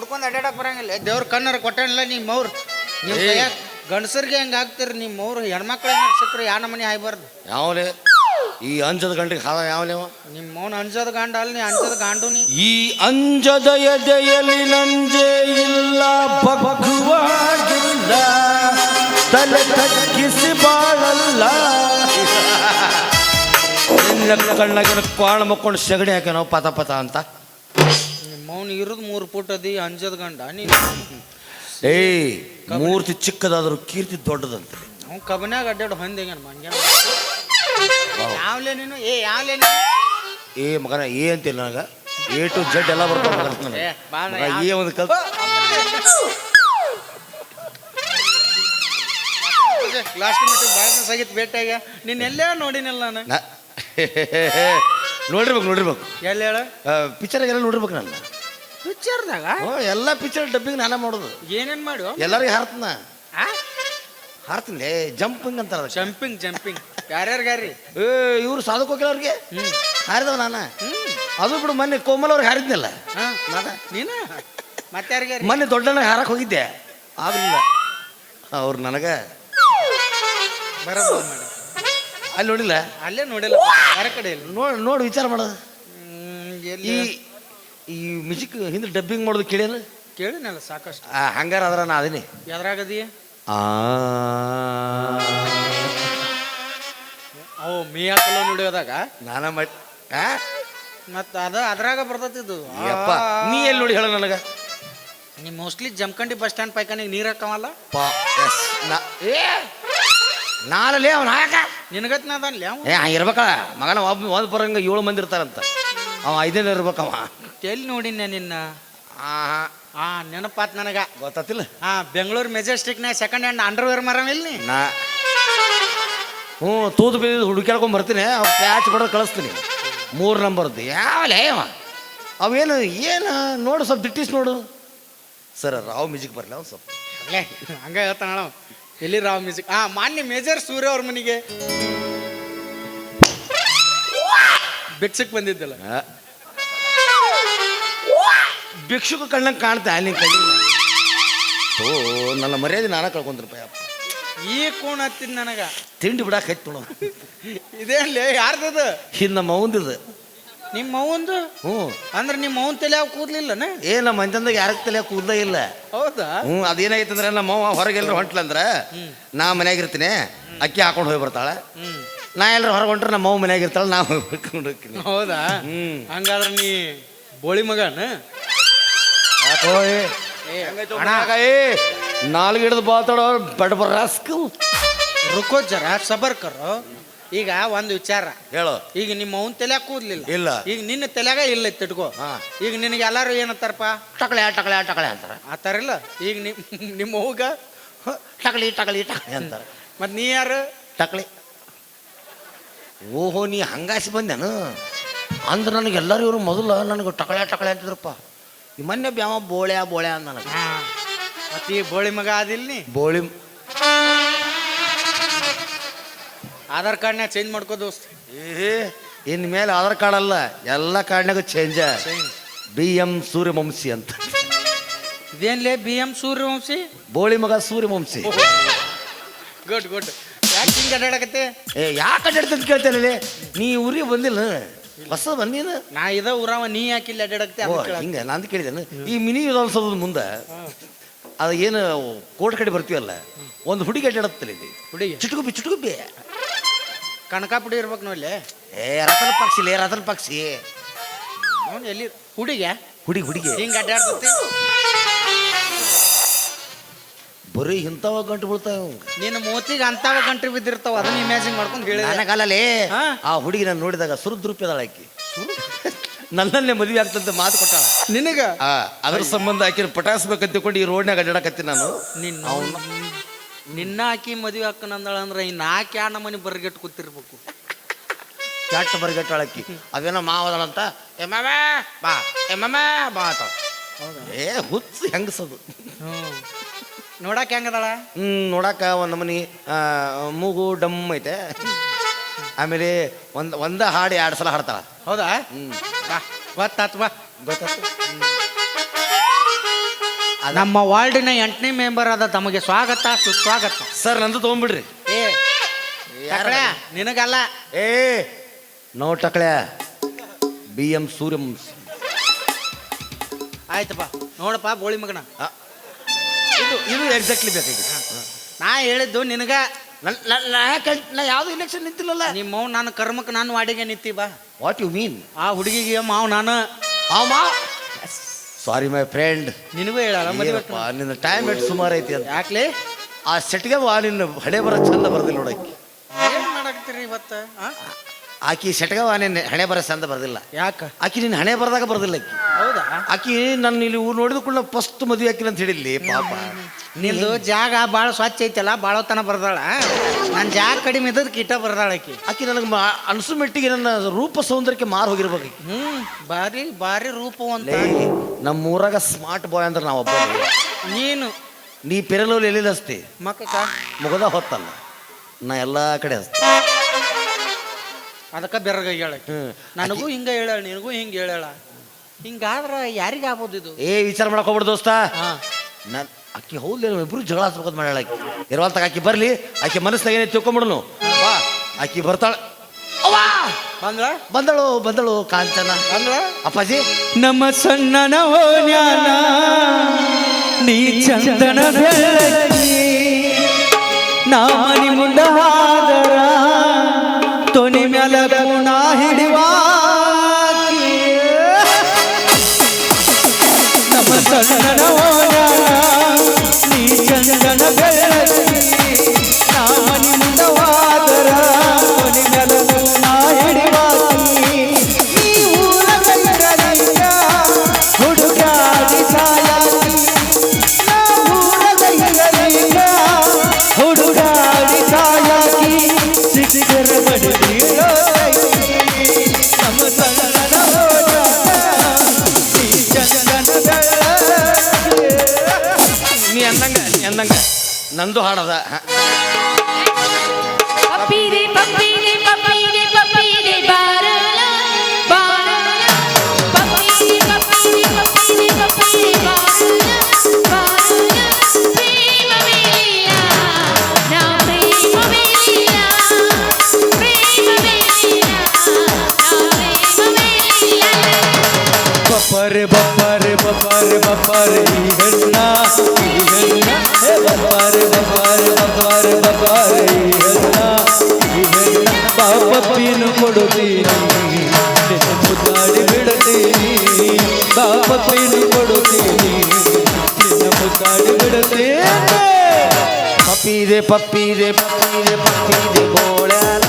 ನೋಡ್ಕೊಂಡು ಅಡ್ಡಾಡಕ್ ಬರಂಗಿಲ್ಲ ದೇವ್ರ ಕಣ್ಣರ ಕೊಟ್ಟನಿಲ್ಲ ನಿಮ್ಮ ಅವ್ರು ನಿಮ್ಮ ಕೈಯಾಗ ಗಂಡಸರಿಗೆ ಹೆಂಗೆ ಆಗ್ತಿರಿ ನಿಮ್ಮ ಅವ್ರು ಹೆಣ್ಮಕ್ಳು ಏನಾರು ಸಿಕ್ಕ್ರೆ ಯಾ ನಮ್ಮನೆ ಹಾಯ್ಬಾರ್ದು ಯಾವಲೇ ಈ ಅಂಜದ ಗಂಡಿಗೆ ಹಾವ ಯಾವಲೇವ ನಿಮ್ಮ ಮೌನ ಅಂಜದ ಗಾಂಡ ಅಲ್ಲಿ ನೀ ಅಂಜದ ಗಾಂಡು ನೀ ಈ ಅಂಜದ ಎದೆಯಲ್ಲಿ ನಂಜೆ ಇಲ್ಲ ಬಗ್ಗುವಾಗಿಲ್ಲ ತಲೆ ತಗ್ಗಿಸಿ ಬಾಳಲ್ಲ ನಿನ್ನ ಕಣ್ಣಾಗಿನ ಕ್ವಾಣ ಮಕ್ಕೊಂಡು ಸಗಣಿ ಹಾಕ್ಯಾನೋ ಪತ ಪತ ಅಂತ ನಿಮ್ಮ ಮೌನ ಇರೋದು 3 ಫುಟ್ ಅದಿ ಅಂಜದ ಗಂಡ ನೀನು ಏಯ್ ಮೂರ್ತಿ ಚಿಕ್ಕದಾದ್ರು ಕೀರ್ತಿ ದೊಡ್ಡದಂತೆ ಅವ್ನು ಕಬನ್ಯಾಗ ಅಡ್ಡಾಡು ಹೊಂದೇಗನ ಮಂಗ್ಯ ಯಾವ್ಲೇ ನೀನು ಯಾವ್ಲೇ ನೀನು ಏ ಮಗನ ಏ ಅಂತಿಲ್ಲ ನನಗೆ A to Z ಎಲ್ಲ ಬರ್ತಾವ ಏ ಒಂದು ಕಲ್ ಲಾಸ್ಟ್ ಮೀಟಿಂಗ್ ಭಾಳ ದಿವಸ ಆಗಿತ್ತು ಭೇಟಿಯಾಗ ನೀನು ಎಲ್ಲೇ ನೋಡಿನಲ್ಲ ನಾನು ನೋಡಿರ್ಬೇಕು ಎಲ್ಲಿ ಹೇಳ ಪಿಕ್ಚರ್ಗೆಲ್ಲ ನೋಡಿರ್ಬೇಕು ನಾನು ಪಿಕ್ಚರ್ದಾಗ ಎಲ್ಲ ಪಿಕ್ಚರ್ ಡಬ್ಬಿಂಗ್ ನಾನೇ ಮಾಡೋದು ಏನೇನು ಮಾಡು ಎಲ್ಲರಿಗೂ ಹಾರ್ತೀನಿ ಜಂಪಿಂಗ್ ಅಂತಾರ ಜಂಪಿಂಗ್ ಯಾರ್ಯಾರಿಗಾರಿ ಏ ಇವ್ರು ಸಾಧಕ್ ಹೋಗಿಲ್ಲ ಅವ್ರಿಗೆ ಹಾರಿದವ ನಾನು ಅದು ಬಿಡು ಮೊನ್ನೆ ಕೋಮಲ್ ಅವ್ರಿಗೆ ಹಾರಿದ್ನಲ್ಲ ನೀನು ಮತ್ತೆ ಯಾರಿಗಾರಿ ಮೊನ್ನೆ ದೊಡ್ಡಣ್ಣ ಹಾರಕ್ಕೆ ಹೋಗಿದ್ದೆ ಆಗಲಿಲ್ಲ ಅವ್ರು ನನಗೆ ಬರೋದು ಮಾಡಿ ಅಲ್ಲಿ ನೋಡಿಲ್ಲ ಅಲ್ಲೇ ನೋಡಿಲ್ಲ ಯಾರ ಕಡೆ ಇಲ್ಲ ನೋಡಿ ವಿಚಾರ ಮಾಡೋದು ಈ ಮ್ಯೂಸಿಕ್ ಹಿಂದೆ ಡಬ್ಬಿಂಗ್ ಮಾಡೋದು ಕೇಳಿನಲ್ಲ ಸಾಕಷ್ಟು ಹಂಗಾರ ಅದ್ರ ನಾ ಅದೀನಿ ಎದ್ರಾಗದಿ ಓ ಮೀ ಹಾಕಲ್ಲ ನೋಡಿಯೋದಾಗ ನಾನ ಮತ್ತ ಅದ್ರಾಗ ಬರ್ತತಿದ್ದು ಅಪ್ಪ ನೀ ಎಲ್ಲಿ ನೋಡಿ ಹೇಳ ನನಗ ನೀ ಮೋಸ್ಟ್ಲಿ ಜಮಖಂಡಿ ಬಸ್ ಸ್ಟ್ಯಾಂಡ್ ಪೈಕಾನಿಗೆ ನೀರು ಹಾಕವಲ್ಲ ನಾಲೇ ಅವ್ನ ಹಾಕ ನಿನಗತ್ ನಾದನ್ಲಿ ಅವ ಇರ್ಬೇಕ ಮಗನ ಒಂದು ಬರಂಗ 7 ಮಂದಿ ಇರ್ತಾರಂತ ಅವ 5ನೇ ಇರ್ಬೇಕವ ಎಲ್ಲಿ ನೋಡಿನ ನಿನ್ನ ನೆನಪಾತ್ ನನಗ ಗೊತ್ತಿಲ್ಲ ಬೆಂಗಳೂರು ಮೆಜೆಸ್ಟಿಕ್ನಾಗ ಸೆಕೆಂಡ್ ಹ್ಯಾಂಡ್ ಅಂಡರ್ವೇರ್ ಮರವಿಲ್ಲ ನೀ ತೂತು ಬೀದಿ ಹುಡುಕ್ಯಾಡ್ಕೊಂಡ್ ಬರ್ತೀನಿ ಪ್ಯಾಚ್ ಬಡೋದು ಕಳಿಸ್ತೀನಿ 3 ನಂಬರ್ದು ಯಾವಲೇ ಅವೇನು ಏನು ನೋಡು ಸ್ವಲ್ಪ ದಿಟ್ಟಿಸ್ ನೋಡು ಸರ್ ರಾವ್ ಮ್ಯೂಸಿಕ್ ಬರಲ್ಲ ಅವ್ನು ಸ್ವಲ್ಪ ಹಂಗ ಹೇಳ್ತಾನ ಎಲ್ಲಿ ರಾವ್ ಮ್ಯೂಸಿಕ್ ಮಾನ್ಯ ಮೇಜರ್ ಸೂರ್ಯ ಅವ್ರ ಮನೆಗೆ ಭಿಕ್ಷಕ್ ಬಂದಿದ್ದಲ್ಲ ಭಿಕ್ಷುಕ ಕಣ್ಣಂಗೆ ಕಾಣ್ತಾ ಅಲ್ಲಿ ಕೈ ನನ್ನ ಮರ್ಯಾದೆ ನಾನ ಕಳ್ಕೊಂಡ್ರಪ್ಪ ಈ ಕೋಣ ಹತ್ತಿದ್ ನನಗ ತಿಂಡಿ ಬಿಡಾಕ ಹೈತ್ ನೋಡ ಇದೇನ್ಲೇ ಯಾರ್ದದು ಹಿಂದ ನಮ್ಮ ಅವಂದಿದ ನಿಮ್ಮ ಅವಂದು ಅಂದ್ರೆ ನಿಮ್ಮ ಅವನ್ ತಲೆ ಕೂದ್ಲಿಲ್ಲನ ನಮ್ಮ ಮಂದಂದಾಗ ಯಾರಕ್ಕೆ ತಲೆ ಕೂದಲ ಇಲ್ಲ ಹೌದಾ ಅದೇನಾಯ್ತಂದ್ರೆ ನಮ್ಮ ಅವ್ವ ಹೊರಗೆಲ್ಲರೂ ಹೊಂಟ್ಲಂದ್ರ ನಾ ಮನ್ಯಾಗಿರ್ತೀನಿ ಅಕ್ಕಿ ಹಾಕೊಂಡು ಹೋಗಿ ಬರ್ತಾಳೆ ನಾ ಎಲ್ಲರೂ ಹೊರಗೆ ಹೊಂಟ್ರೆ ನಮ್ಮ ಅವ್ವ ಮನ್ಯಾಗಿರ್ತಾಳೆ ನಾ ಹೋಗ್ಕೊಂಡು ಹೋಗ್ತೀನಿ ಹೌದಾ ಹಂಗಾದ್ರೆ ನೀ ಬೋಳಿ ಮಗನ ನಾಲ್ಕು ಹಿಡಿದು ಬಾತಾಡೋ ಬಡ ಬರಾಸ್ಕು ರುಕೋ ಜರ ಸಬರ್ ಕರೋ ಈಗ ಒಂದು ವಿಚಾರ ಹೇಳು ಈಗ ನಿಮ್ಮ ಅವನ್ ತಲೆಯಾಗ ಕೂದ್ಲಿಲ್ಲ ಇಲ್ಲ ಈಗ ನಿನ್ನ ತಲೆಯಾಗ ಇಲ್ಲ ತಿಟ್ಕೋ ಈಗ ನಿನಗೆ ಎಲ್ಲಾರು ಏನಂತಾರಪ್ಪ ಟಕಳೆ ಅಂತಾರ ಆ ಥರ ಇಲ್ಲ ಈಗ ನಿಮ್ಮ ಅವ್ಗ ಟಕಳಿ ಅಂತಾರ ಮತ್ತು ನೀ ಯಾರು ಟಕಳಿ ಓಹೋ ನೀ ಹಂಗಾಸಿ ಬಂದೇನು ಅಂದ್ರೆ ನನಗೆ ಎಲ್ಲರೂ ಇವರು ಮೊದಲು ನನಗೆ ಟಕಳೆ ಅಂತಿದ್ರಪ್ಪ ಈ ಮೊನ್ನೆ ಬ್ಯಾವ ಬೋಳ್ಯಾ ಅಂದ ನನಗೆ ಮತ್ತೆ ಈ ಬೋಳಿ ಮಗ ಆದಿಲ್ಲ ನೀ ಬೋಳಿ ಆಧಾರ್ ಕಾರ್ಡ್ನಾಗ ಚೇಂಜ್ ಮಾಡ್ಕೋ ದೋಸ್ತ್ ಇನ್ ಮೇಲೆ ಆಧಾರ್ ಕಾರ್ಡ್ ಅಲ್ಲ ಎಲ್ಲ ಕಾರ್ಡ್ನಾಗ ಚೇಂಜ್ BM ಸೂರ್ಯವಂಶಿ ಅಂತ ಇದೇನ್ಲೇ BM ಸೂರ್ಯವಂಶಿ ಬೋಳಿ ಮಗ ಸೂರ್ಯವಂಶಿ ಗುಡ್ ಯಾಕೆ ಹಿಂಗೆ ಅಡ್ಡಾಡಕತ್ತೆ ಯಾಕೆ ಅಡ್ಡಾಡ್ತಂತ ಕೇಳ್ತೇನೆ ನೀ ಊರಿಗೆ ಬಂದಿಲ್ಲ ಹೊಸ ಬಂದೀನ ನಾ ಊರವ ನೀ ಯಾಕಿಲ್ಲ ಅಡ್ಡಾಡಕತ್ತೆ ಹಿಂಗೆ ನಾನು ಕೇಳಿದ್ದೇನೆ ಈ ಮಿನಿ ವಿಧಾನಸೌಧದ ಮುಂದೆ ಅದು ಏನು ಕೋರ್ಟ್ ಕಡೆ ಬರ್ತೀವಲ್ಲ ಒಂದು ಹುಡುಗಿ ಅಡ್ಡಾಡತ್ತಲ್ಲ ಇಲ್ಲಿ ಹುಡುಗಿ ಚುಟುಕುಬಿ ಕನಕಾಪುಡಿ ಇರ್ಬೇಕು ನೋಡ್ಲೆ ರತನ ಪಕ್ಷಿ ಎಲ್ಲಿ ಹುಡುಗಿ ಹಿಂಗೆ ಅಡ್ಡಾಡ್ತತಿ ಬರೀ ಇಂಥವ ಗಂಟು ಬೀಳ್ತಾವ ನಿನ್ನ ಮೂತಿಗೆ ಅಂತಾವ ಗಂಟು ಬಿದ್ದಿರ್ತಾವ ಅದನ್ನ ಇಮ್ಯಾಜಿನ್ ಮಾಡ್ಕೊಂಡು ಹೇಳಿ ನನಗಲ್ಲೇ ಆ ಹುಡುಗಿ ನಾನು ನೋಡಿದಾಗ ಸುರುದ್ರೂಪ್ಯದಾಳ ಆಕಿ ನನ್ನನ್ನೇ ಮದುವೆ ಆಗ್ತಂತ ಮಾತು ಕೊಟ್ಟಾಳ ನಿನಗ ಅದ್ರ ಸಂಬಂಧ ಆಕಿನ ಪಟಾಯಿಸ್ಬೇಕಂತ ತಿಳ್ಕೊಂಡು ಈ ರೋಡ್ನಾಗ ಅಡ್ಡಾಡಕತ್ತೀನಿ ನಾನು ನಿನ್ನ ಆಕಿ ಮದುವೆ ಹಾಕನಂದಳ ಅಂದ್ರೆ ಈ 4 ಯಾಣ ಮನೆ ಬರ್ಗೆಟ್ಟು ಕೂತಿರ್ಬೇಕು ಕೆಟ್ಟ ಬರ್ಗೆಟ್ಟಾಳಕ್ಕಿ ಅದೇನೋ ಮಾವದಳಂತ ಬಾ ಆತ ಹುಚ್ಚು ಹೆಂಗಸದು ನೋಡಕ್ ಹೆಂಗದಾಳ ನೋಡಾಕ ಒಂದು ನಮನಿ ಮೂಗು ಡಮ್ ಐತೆ ಆಮೇಲೆ ಒಂದ ಹಾಡು 2 ಸಲ ಹಾಡ್ತಾಳ ಹೌದಾ ಗೊತ್ತಾತ್ ಬಾ ಗೊತ್ತಾಯ್ತು ನಮ್ಮ ವಾರ್ಡಿನ 8ನೇ ಮೆಂಬರ್ ಆದ ತಮಗೆ ಸ್ವಾಗತ ಸುಸ್ವಾಗತ. ಸರ್ ನಂದು ತೊಗೊಂಬಿಡ್ರಿ. ಏ ಟಕಳ್ಯಾ, ನಿನಗಲ್ಲ. ಏ ನೋ ಟಕಳ್ಯಾ, BM ಸೂರ್ಯವಂಶಿ. ಆಯ್ತಪ್ಪ ನೋಡಪ್ಪ ಬೋಳಿ ಮಗನ, ಇದು ಎಕ್ಸಾಕ್ಟ್ಲಿ ಬೇಕಾಗಿತ್ತು. ನಾ ಹೇಳಿದ್ದು ನಿನಗ. ನಾ ಯಾವ್ದು ಇಲೆಕ್ಷನ್ ನಿಂತಿಲ್ಲಲ್ಲ. ನಿಮ್ಮ ಮಾವು ನಾನು ಕರ್ಮಕ್ಕೆ ನಾನು ವಾಡಿಗೆ ನಿಂತಿ ಬಾ. What you mean? ಆ ಹುಡುಗಿಗೆ ಮಾವು ನಾನು. Sorry my friend. ನಿನಗೂ ಹೇಳಲ್ಲ ಮದುವೆ. ನಿನ್ನ ಟೈಮ್ ಎಷ್ಟು ಸುಮಾರು ಐತಿ ಅಂತ. ಯಾಕ್ಲೆ ಆ ಸೆಟ್ಗೆ ನಿನ್ನ ಹಣೆ ಬರ ಚಂದ ಬರ್ದಿಲ್ಲ ನೋಡಕ್ಕೆ. ಏನ್ ಮಾಡಾಕತ್ತೀರಿ ಇವತ್ತ? ಆಕಿ ಸೆಟ್ಗೆ ನಿನ್ನ ಹಣೆ ಬರ ಚಂದ ಬರ್ದಿಲ್ಲ. ಯಾಕ? ಆಕಿ ನಿನ್ನ ಹಣೆ ಬರದಾಗ ಬರ್ದಿಲ್ಲ ಆಕಿ. ಹೌದಾ? ಆಕಿ ನನ್ನ ಇಲ್ಲಿ ಊರು ನೋಡಿದ ಕೂಡ ಫಸ್ಟ್ ಮದುವೆ ಹಾಕಿಲ್ಲ ಅಂತ ಹೇಳಿಲ್ಲಿ ಪಾಪ. ನಿಂದು ಜಾಗ ಭಾಳ ಸ್ವಚ್ಛ ಐತಲ್ಲ, ಬಾಳತನ ಬರ್ದಾಳ. ನನ್ನ ಜಾಗ ಕಡಿಮೆ ಇದ್ದದ್ ಕೀಟ ಬರ್ದಾಳ ಆಕಿ. ಆಕಿ ನನಗೆ ಅನ್ಸು ಮೆಟ್ಟಿಗೆ ನನ್ನ ರೂಪ ಸೌಂದರ್ಯಕ್ಕೆ ಮಾರು ಹೋಗಿರ್ಬೇಕು. ಭಾರಿ ಭಾರಿ ರೂಪವಂತ. ನಮ್ಮ ಊರಾಗ ಸ್ಮಾರ್ಟ್ ಬಾಯ್ ಅಂದ್ರೆ ನಾವು ಒಬ್ಬ. ನೀ ಪೆರಲೋಲಿ ಎಲ್ಲಿಲ್ಲ ಹಸ್ತಿ ಮಕ್ಕ ಮುಗದ ಹೊತ್ತಲ್ಲ, ನಾ ಎಲ್ಲ ಕಡೆ ಹಸ್ತಿ. ಅದಕ್ಕೆ ಬೆರಗ ಹೇಳ. ನನಗೂ ಹಿಂಗ ಹೇಳ, ನಿನಗೂ ಹಿಂಗ ಹೇಳ. ಹಿಂಗಾದ್ರ ಯಾರಿಗ ಆಗ್ಬೋದು ಇದು? ವಿಚಾರ ಮಾಡಕ್ ಹೋಗ್ಬಿಡು ದೋಸ್ತ. ನಾನು ಆಕಿ ಹೌದು ಇಬ್ರು ಜಗಳ ಹಚ್ಬೇಕಂತ ಮಾಡ್ಯಾಳ. ಆಕಿ ಇರುವಂತ ಆಕಿ ಬರ್ಲಿ, ಆಕಿ ಮನಸ್ಸಾಗ ಏನೇ ತಿಳ್ಕೊಂಬಿಡನು. ಬಾ ಆಕಿ ಬರ್ತಾಳ. ಬಂದಳು ಬಂದಳು ಕಾಂಚನ ಅಂದ್ರ ಅಪ್ಪಾಜಿ. ನಮ್ಮ ಸಣ್ಣನ ಜ್ಞಾನ ನೀ ಚಂದನ ನಾ ಮನಿ ಮುಂದ ಹಾದರ ತೊನಿ ಮ್ಯಾಲ ಗುಣ ಹಿಡಿವ. ನಮ್ಮ ಸಣ್ಣನ ನೀ ಚಂದನ ಬೆಳಗಿ ನಾ ಮನಿ ಮುಂದ ಹಾದರ ತೊನಿ ಮ್ಯಾಲ ಗುಣ ಹಿಡಿವ. ಹುಡುಗಾಡಿ ಸಾಯಾಗಿ ಹುಡುಗಾಡಿ ಸಾಯಾಗಿ ಸಿಕ್ಕರ ಬಡಿ ನಮ್ಮ ಸಣ್ಣನ ನೀ ಅಂದಂಗ ನಂದು ಹಾಡದ. ಪಪ್ಪೀರೆ ಪಪ್ಪೀರೆ ಪಪ್ಪೀರೆ ಪಪ್ಪೀರೆ ಬಾರಲ ಬಾರಲ ಪಪ್ಪೀರೆ ಪಪ್ಪೀರೆ ಪಪ್ಪೀರೆ ಪಪ್ಪೀರೆ ಬಾರಲ ಬಾರಲ ಪ್ರೇಮ ಮೇಲಿಯ ನಾ ಪ್ರೇಮ ಮೇಲಿಯ ಪ್ರೇಮ ಮೇಲಿಯ ನಾ ಪ್ರೇಮ ಮೇಲಿಯ. ಬಪ್ಪರೆ ಬಪ್ಪರೆ ಬಪ್ಪರೆ ಬಪ್ಪರೆ ಈ ಹೆಣ್ಣ ಬಪ್ಪರೆ ಬಪ್ಪರೆ ಬಪ್ಪರೆ ಬಪ್ಪರೆ ಈ ಹೆಣ್ಣ ಬಾಪಪ್ಪೀನು ಕೊಡುತ್ತೀನಿ ಮುದ್ದಾಡಿ ಬಿಡುತ್ತೀನಿ. ಬಾಪಪ್ಪೀನು ಕೊಡುತ್ತೀನಿ ಮುದ್ದಾಡಿ ಬಿಡುತ್ತೀನಿ. ಪಪ್ಪೀದೆ ಪಪ್ಪೀದೆ ಪಪ್ಪೀದೆ ಪಪ್ಪೀದೆ ಗೋಳ್ಯಾಲ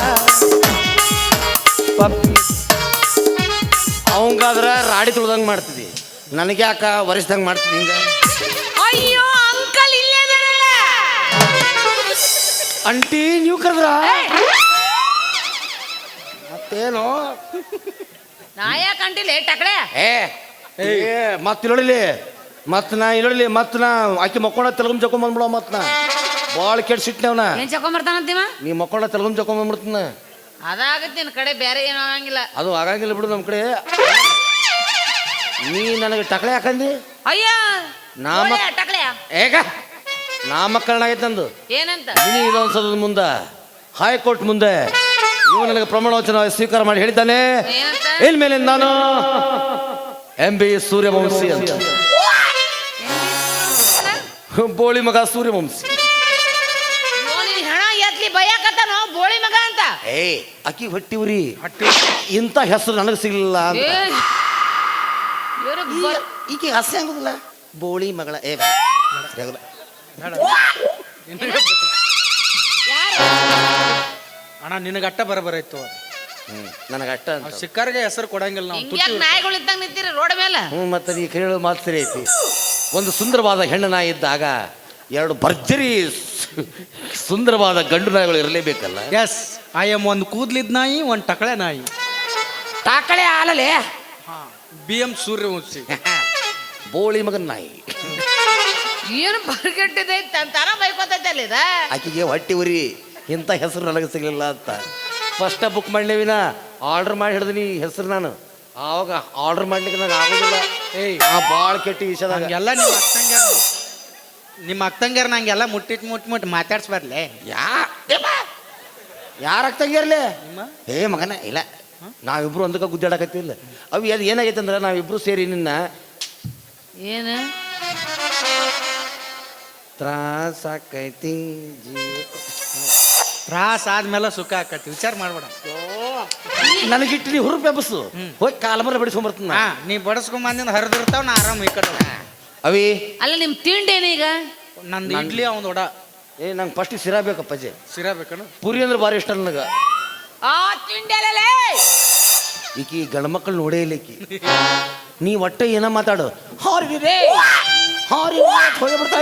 ಪಪ್ಪಿ. ಅವಂಗಾದ್ರ ರಾಡಿ ತುಳ್ದಂಗೆ ಮಾಡ್ತಿದ್ದಿ, ನನಗೆ ಯಾಕ ವರಿಸ್ದಂಗೆ ಮಾಡ್ತಿದ್ದಿ ಹಿಂಗ? ಅಯ್ಯೋ ಅಂಕಲ್ ಇಲ್ಲೇ ಇದಾರಲ್ಲ. ಅಂಟಿ ನೀವು ಕರೆದ್ರ ಮತ್ತೇನು? ನಾ ಯಾಕೆ ಅಂಟಿಲ್ಲ ಟಕಳೆ? ಮತ್ ಇಲ್ಲೊಡಿಲಿ ಮತ್ ನಾ ಇಲ್ಲೊಡಿಲಿ ಮತ್ ನಾ ಆಕಿ ಮಕ್ಕೊಂಡ ತೆಲಗಮ್ ಜಕೊಂಡ್ ಬಂದ್ಬಿಡ. ಮತ್ ನಾ ಭಾಳ ಕೆಟ್ಟ ಸಿಟ್ನವನ. ಏನ್ ಚಕೊಂಬರ್ತಾನಂತೀವ? ನೀ ಮಕ್ಕೊಂಡ ತೆಲಗಮ್ ಜಕೊಂಡ್ ಬಂದ್ಬಿಡ್ತೀನ. ಅದಾಗತ್ತೆ ನಿನ್ ಕಡೆ ಬೇರೆ ಏನೂ ಆಗಂಗಿಲ್ಲ. ಅದು ಆಗಂಗಿಲ್ಲ ಬಿಡು ನಮ್ಮ ಕಡೆ. ನೀ ನನಗೆ ಟಕಳೆ ಹಾಕಂದಿ. ಅಯ್ಯ ಟಕಳೆ ಏಗ ನಾಮಕರಣ ಆಗೈತೆ ನಂದು. ಏನಂತ? ನೀನು ಇದೊಂದ್ಸದ ಮುಂದೆ ಹೈಕೋರ್ಟ್ ಮುಂದೆ ಇವು ನನಗೆ ಪ್ರಮಾಣ ವಚನ ಸ್ವೀಕಾರ ಮಾಡಿ ಹೇಳಿದ್ದಾನೆ. ಏನಂತ? ಇನ್ಮೇಲೆ ನಾನು MB ಸೂರ್ಯವಂಶಿ ಅಂತ, ಬೋಳಿ ಮಗ ಸೂರ್ಯವಂಶಿ. ಹೆಣ ಎತ್ಲಿ ಬಯಕತ್ತಾನೋ ಬೋಳಿ ಮಗ ಅಂತ. ಅಕ್ಕಿ ಹೊಟ್ಟಿ ಉರಿ ಇಂಥ ಹೆಸರು ನನಗೆ ಸಿಗಲಿಲ್ಲ ಅಂತ. ಈಕೆ ಹಸಿ ಆಗುದಿಲ್ಲ ಬೋಳಿ ಮಗಳ. ಅಣ್ಣ ನಿನಗೆ ಅಟ್ಟ ಬರಬರಾಯ್ತು. ನನಗೆ ಅಟ್ಟ ಅಂತ ಸಿಕ್ಕಾರಿಗೆ ಹೆಸರು ಕೊಡಂಗಿಲ್ಲ ನಾವು. ನಾಯಿಗಳು ಇದ್ದಂಗ ನಿಂತೀರಿ ರೋಡ್ ಮೇಲೆ. ಮತ್ತೆ ನೀ ಕೇಳೋ ಮಾತು ಸರಿ ಐತಿ. ಒಂದು ಸುಂದರವಾದ ಹೆಣ್ಣು ನಾಯಿ ಇದ್ದಾಗ ಎರಡು ಭರ್ಜರಿ ಸುಂದರವಾದ ಗಂಡು ನಾಯಿಗಳು ಇರಲೇಬೇಕಲ್ಲ. ಎಸ್, ಐ ಎಮ್ ಒಂದು ಕೂದ್ಲಿದ್ ನಾಯಿ, ಒಂದು ಟಕಳೆ ನಾಯಿ. ಟಾಕಳೆ ಆಲಲೆ BM ಸೂರ್ಯವಂಶಿ ಬೋಳಿ ಮಗನ ನಾಯಿ. ಏನು ಬರ್ಗಟ್ಟಿದೆ ತರ ಬೈಕೋತೈತೆ ಅಲ್ಲಿ ಇದ. ಆಕಿಗೆ ಹೊಟ್ಟಿ ಉರಿ ಇಂಥ ಹೆಸರು ನನಗೆ ಸಿಗಲಿಲ್ಲ ಅಂತ ಫಸ್ಟ್ ಬುಕ್ ಮಾಡ್ಲೇವಿನ ಆರ್ಡರ್ ಮಾಡಿ ಹಿಡಿದಿನಿ ಹೆಸರು ನಾನು. ಆವಾಗ ಆರ್ಡರ್ ಮಾಡ್ಲಿಕ್ಕೆ ನಂಗೆ ಆಗೋದಿಲ್ಲ. ಏಯ್ ಭಾಳ ಕೆಟ್ಟ ವಿಷಯದಾಗ ಹಂಗೆಲ್ಲ ನಿಮ್ಮ ಅಕ್ಕಂಗ್ಯಾರ ನಂಗೆಲ್ಲ ಮುಟ್ಟಿ ಮಾತಾಡ್ಸ್ಬಾರ್ಲೆ. ಯಾರ ಆಗ್ತಂಗಿರ್ಲಿ ನಿಮ್ಮ ಏ ಮಗನ ಇಲ್ಲ, ನಾವಿಬ್ರು ಒಂದಕ್ಕೆ ಗುದ್ದಾಡಕತ್ತಿಲ್ಲ. ಅವು ಅದು ಏನಾಗೈತೆ ಅಂದ್ರೆ ನಾವಿಬ್ರು ಸೇರಿ ನಿನ್ನ ಏನು ತ್ರಾಸ ಆಕೈತಿ ತ್ರಾಸ ಆದ್ಮೇಲೆ ಸುಖ ಆಕತಿ, ವಿಚಾರ ಮಾಡ್ಬೇಡ. ನನಗಿಟ್ಟು ನೀ ಹುರುಪ್ ಎಬ್ಬಸು, ಹೋಗಿ ಕಾಲಮರ ಬಿಡಿಸ್ಕೊಂಬರ್ತೀನಿ. ಹಾ ನೀ ಬಡಸ್ಕೊಂಬಂದಿಂದ ಹರಿದಿರ್ತಾವ, ನಾ ಆರಾಮ್ ಈ ಕಡೆ. ಅವಿ ಅಲ್ಲ ನಿಮ್ಮ ತಿಂಡಿ ಏನೀಗ? ನಂದು ಇಡ್ಲಿ ಅವನ್ ದೊಡ್ಡ ಏ ನಂಗೆ ಫಸ್ಟ್ ಸಿರಾ ಬೇಕಪ್ಪಜ್ಜೆ. ಸಿರಾ ಬೇಕನು? ಪುರಿ ಅಂದ್ರೆ ಭಾರಿ ಇಷ್ಟ ನನಗೆ. ಆ ತಿಂಡಿ ಅಲ್ಲಲೇ ಈಕಿ ಗಂಡ ಮಕ್ಕಳು ನೋಡೇ ಇಲ್ಲ ಈಕಿ. ನೀ ಒಟ್ಟೆ ಏನ ಮಾತಾಡು, ಹಾರಿ ರೇ ಹಾರಿ ಹೋಗಿ ಬರ್ತಾ